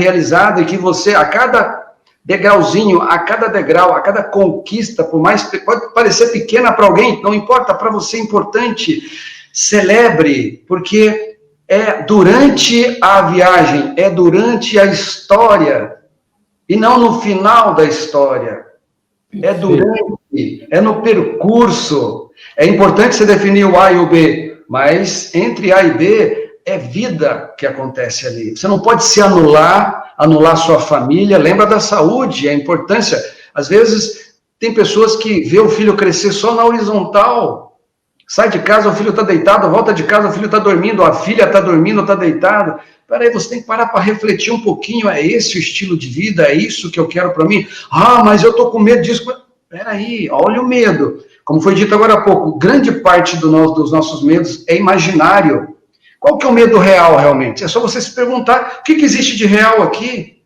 Speaker 2: e que você, a cada degrauzinho, a cada degrau, a cada conquista, por mais pode parecer pequena para alguém, não importa, para você é importante. Celebre, porque é durante a viagem, é durante a história, e não no final da história. É durante, é no percurso. É importante você definir o A e o B, mas entre A e B é vida que acontece ali. Você não pode se anular sua família. Lembra da saúde, a importância. Às vezes, tem pessoas que vê o filho crescer só na horizontal. Sai de casa, o filho está deitado, volta de casa, o filho está dormindo, a filha está dormindo, está deitada. Peraí, você tem que parar para refletir um pouquinho. É esse o estilo de vida? É isso que eu quero para mim? Ah, mas eu estou com medo disso. Peraí, olha o medo. Como foi dito agora há pouco, grande parte dos nossos medos é imaginário. Qual que é o medo real, realmente? É só você se perguntar, o que existe de real aqui?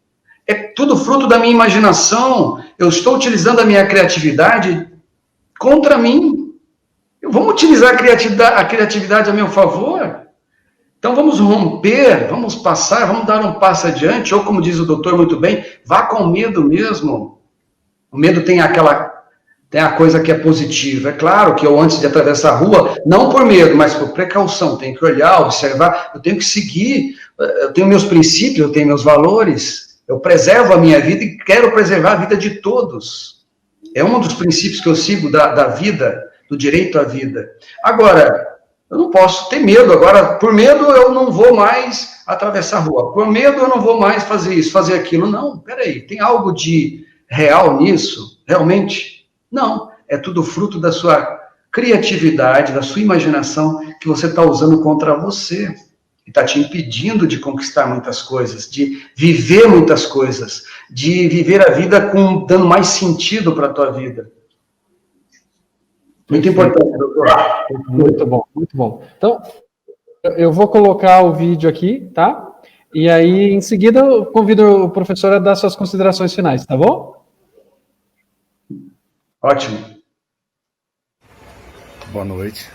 Speaker 2: É tudo fruto da minha imaginação? Eu estou utilizando a minha criatividade contra mim? Vamos utilizar a criatividade a meu favor? Então vamos romper, vamos passar, vamos dar um passo adiante, ou como diz o doutor muito bem, vá com medo mesmo. O medo tem a coisa que é positiva. É claro que eu, antes de atravessar a rua, não por medo, mas por precaução, tenho que olhar, observar, eu tenho que seguir, eu tenho meus princípios, eu tenho meus valores, eu preservo a minha vida e quero preservar a vida de todos. É um dos princípios que eu sigo da vida, do direito à vida. Agora, eu não posso ter medo. Agora, por medo, eu não vou mais atravessar a rua. Por medo, eu não vou mais fazer isso, fazer aquilo. Não, peraí, tem algo de real nisso? Realmente? Não, é tudo fruto da sua criatividade, da sua imaginação que você está usando contra você. E está te impedindo de conquistar muitas coisas, de viver muitas coisas, de viver a vida dando mais sentido para a tua vida. Muito importante, doutor.
Speaker 1: Muito bom, muito bom. Então, eu vou colocar o vídeo aqui, tá? E aí, em seguida, eu convido o professor a dar suas considerações finais, tá bom?
Speaker 2: Ótimo.
Speaker 3: Boa noite.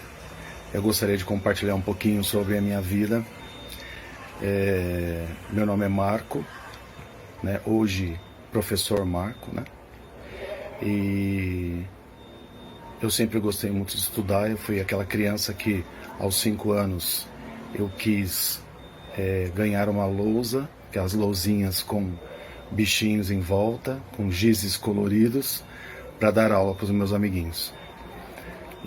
Speaker 3: Eu gostaria de compartilhar um pouquinho sobre a minha vida. Meu nome é Marco, né? Hoje professor Marco, né? E eu sempre gostei muito de estudar. Eu fui aquela criança que aos 5 anos eu quis ganhar uma lousa, aquelas lousinhas com bichinhos em volta, com gizes coloridos, para dar aula para os meus amiguinhos.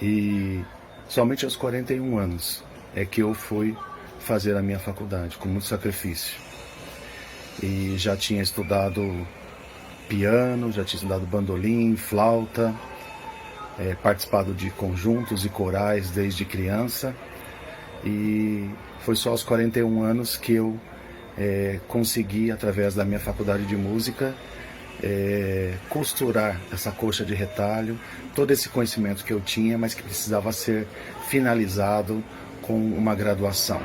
Speaker 3: E somente aos 41 anos é que eu fui fazer a minha faculdade, com muito sacrifício. E já tinha estudado piano, já tinha estudado bandolim, flauta, participado de conjuntos e corais desde criança. E foi só aos 41 anos que eu consegui, através da minha faculdade de música, costurar essa coxa de retalho, todo esse conhecimento que eu tinha, mas que precisava ser finalizado com uma graduação.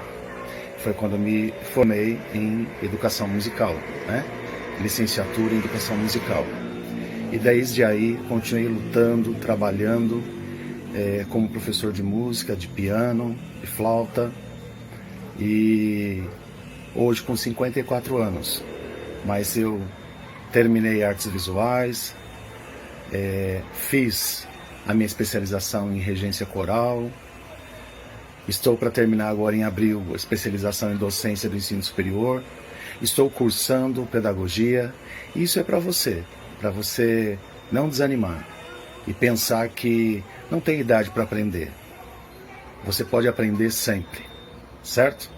Speaker 3: Foi quando eu me formei em educação musical, né? Licenciatura em educação musical. E desde aí continuei lutando, trabalhando como professor de música, de piano, de flauta. E hoje com 54 anos, mas eu terminei artes visuais, fiz a minha especialização em regência coral, estou para terminar agora em abril a especialização em docência do ensino superior, estou cursando pedagogia. Isso é para você não desanimar e pensar que não tem idade para aprender. Você pode aprender sempre, certo?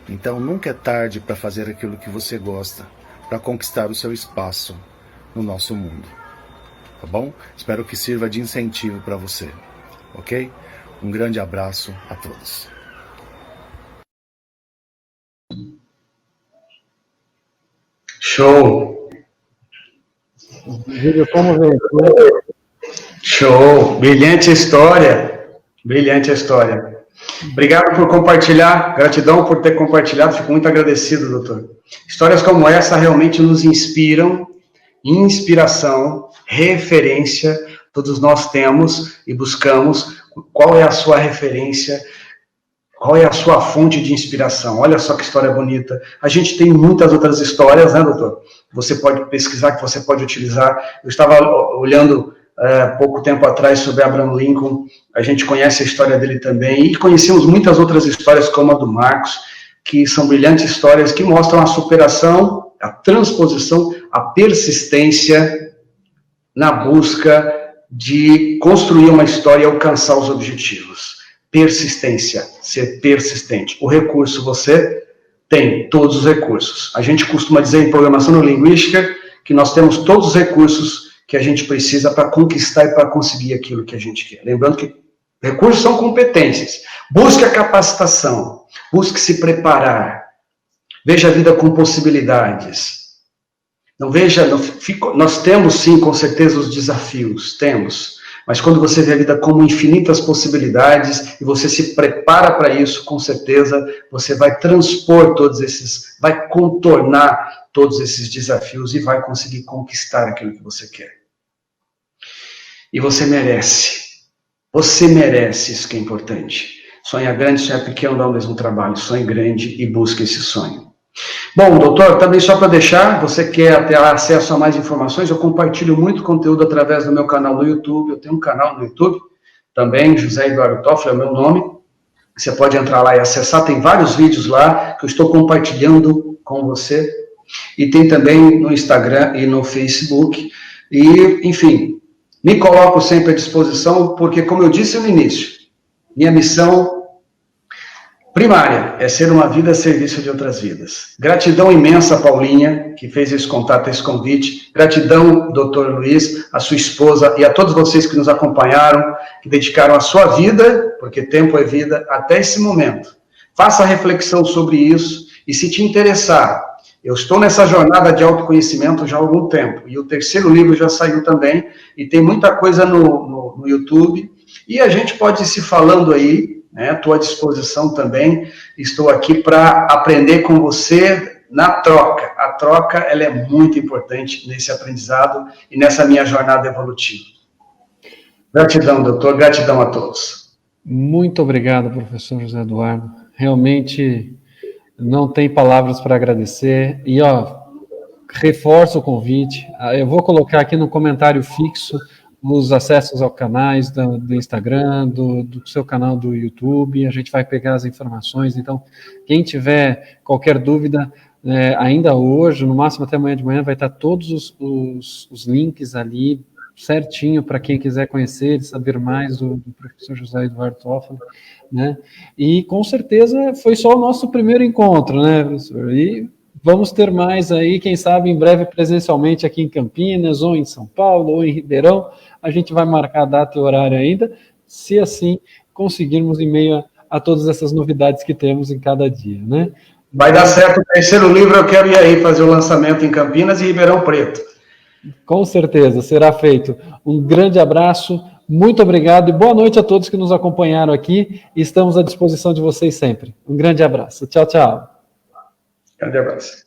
Speaker 3: Então nunca é tarde para fazer aquilo que você gosta, para conquistar o seu espaço no nosso mundo. Tá bom? Espero que sirva de incentivo para você. Ok? Um grande abraço a todos.
Speaker 2: Show!
Speaker 1: Vídeo como ver?
Speaker 2: Show! Brilhante história! Brilhante história. Obrigado por compartilhar, gratidão por ter compartilhado, fico muito agradecido, doutor. Histórias como essa realmente nos inspiram, inspiração, referência, todos nós temos e buscamos qual é a sua referência, qual é a sua fonte de inspiração. Olha só que história bonita. A gente tem muitas outras histórias, né, doutor? Você pode pesquisar, que você pode utilizar. Eu estava olhando pouco tempo atrás sobre Abraham Lincoln, a gente conhece a história dele também, e conhecemos muitas outras histórias, como a do Marcos, que são brilhantes histórias que mostram a superação, a transposição, a persistência na busca de construir uma história e alcançar os objetivos. Persistência, ser persistente. O recurso você tem, todos os recursos. A gente costuma dizer em programação neurolinguística que nós temos todos os recursos que a gente precisa para conquistar e para conseguir aquilo que a gente quer. Lembrando que recursos são competências. Busque a capacitação, busque se preparar, veja a vida com possibilidades. Nós temos sim, com certeza, os desafios, temos, mas quando você vê a vida como infinitas possibilidades e você se prepara para isso, com certeza, você vai transpor vai contornar todos esses desafios e vai conseguir conquistar aquilo que você quer. E você merece, isso que é importante. Sonhar grande, sonhar pequeno dá o mesmo trabalho, sonhe grande e busque esse sonho. Bom, doutor, também só para deixar, você quer ter acesso a mais informações, eu compartilho muito conteúdo através do meu canal no YouTube, eu tenho um canal no YouTube, também, José Eduardo Toffoli é o meu nome, você pode entrar lá e acessar, tem vários vídeos lá que eu estou compartilhando com você, e tem também no Instagram e no Facebook, e, enfim, me coloco sempre à disposição, porque, como eu disse no início, minha missão primária é ser uma vida a serviço de outras vidas. Gratidão imensa, Paulinha, que fez esse contato, esse convite. Gratidão, doutor Luiz, a sua esposa e a todos vocês que nos acompanharam, que dedicaram a sua vida, porque tempo é vida, até esse momento. Faça a reflexão sobre isso e, se te interessar, eu estou nessa jornada de autoconhecimento já há algum tempo, e o 3º livro já saiu também, e tem muita coisa no YouTube, e a gente pode ir se falando aí, né? Estou à disposição também, estou aqui para aprender com você na troca. A troca, ela é muito importante nesse aprendizado e nessa minha jornada evolutiva. Gratidão, doutor, gratidão a todos.
Speaker 1: Muito obrigado, professor José Eduardo. Realmente não tem palavras para agradecer. E, reforço o convite. Eu vou colocar aqui no comentário fixo os acessos aos canais do Instagram, do seu canal do YouTube. A gente vai pegar as informações. Então, quem tiver qualquer dúvida, ainda hoje, no máximo até amanhã de manhã, vai estar todos os links ali certinho para quem quiser conhecer, saber mais do professor José Eduardo Toffoli, né? E com certeza foi só o nosso primeiro encontro, né, professor? E vamos ter mais aí, quem sabe em breve presencialmente aqui em Campinas, ou em São Paulo, ou em Ribeirão. A gente vai marcar a data e horário ainda, se assim conseguirmos em meio a todas essas novidades que temos em cada dia, né?
Speaker 2: Vai dar certo o terceiro livro, eu quero ir aí fazer o lançamento em Campinas e Ribeirão Preto.
Speaker 1: Com certeza, será feito. Um grande abraço, muito obrigado e boa noite a todos que nos acompanharam aqui. Estamos à disposição de vocês sempre. Um grande abraço. Tchau, tchau.
Speaker 2: Grande abraço.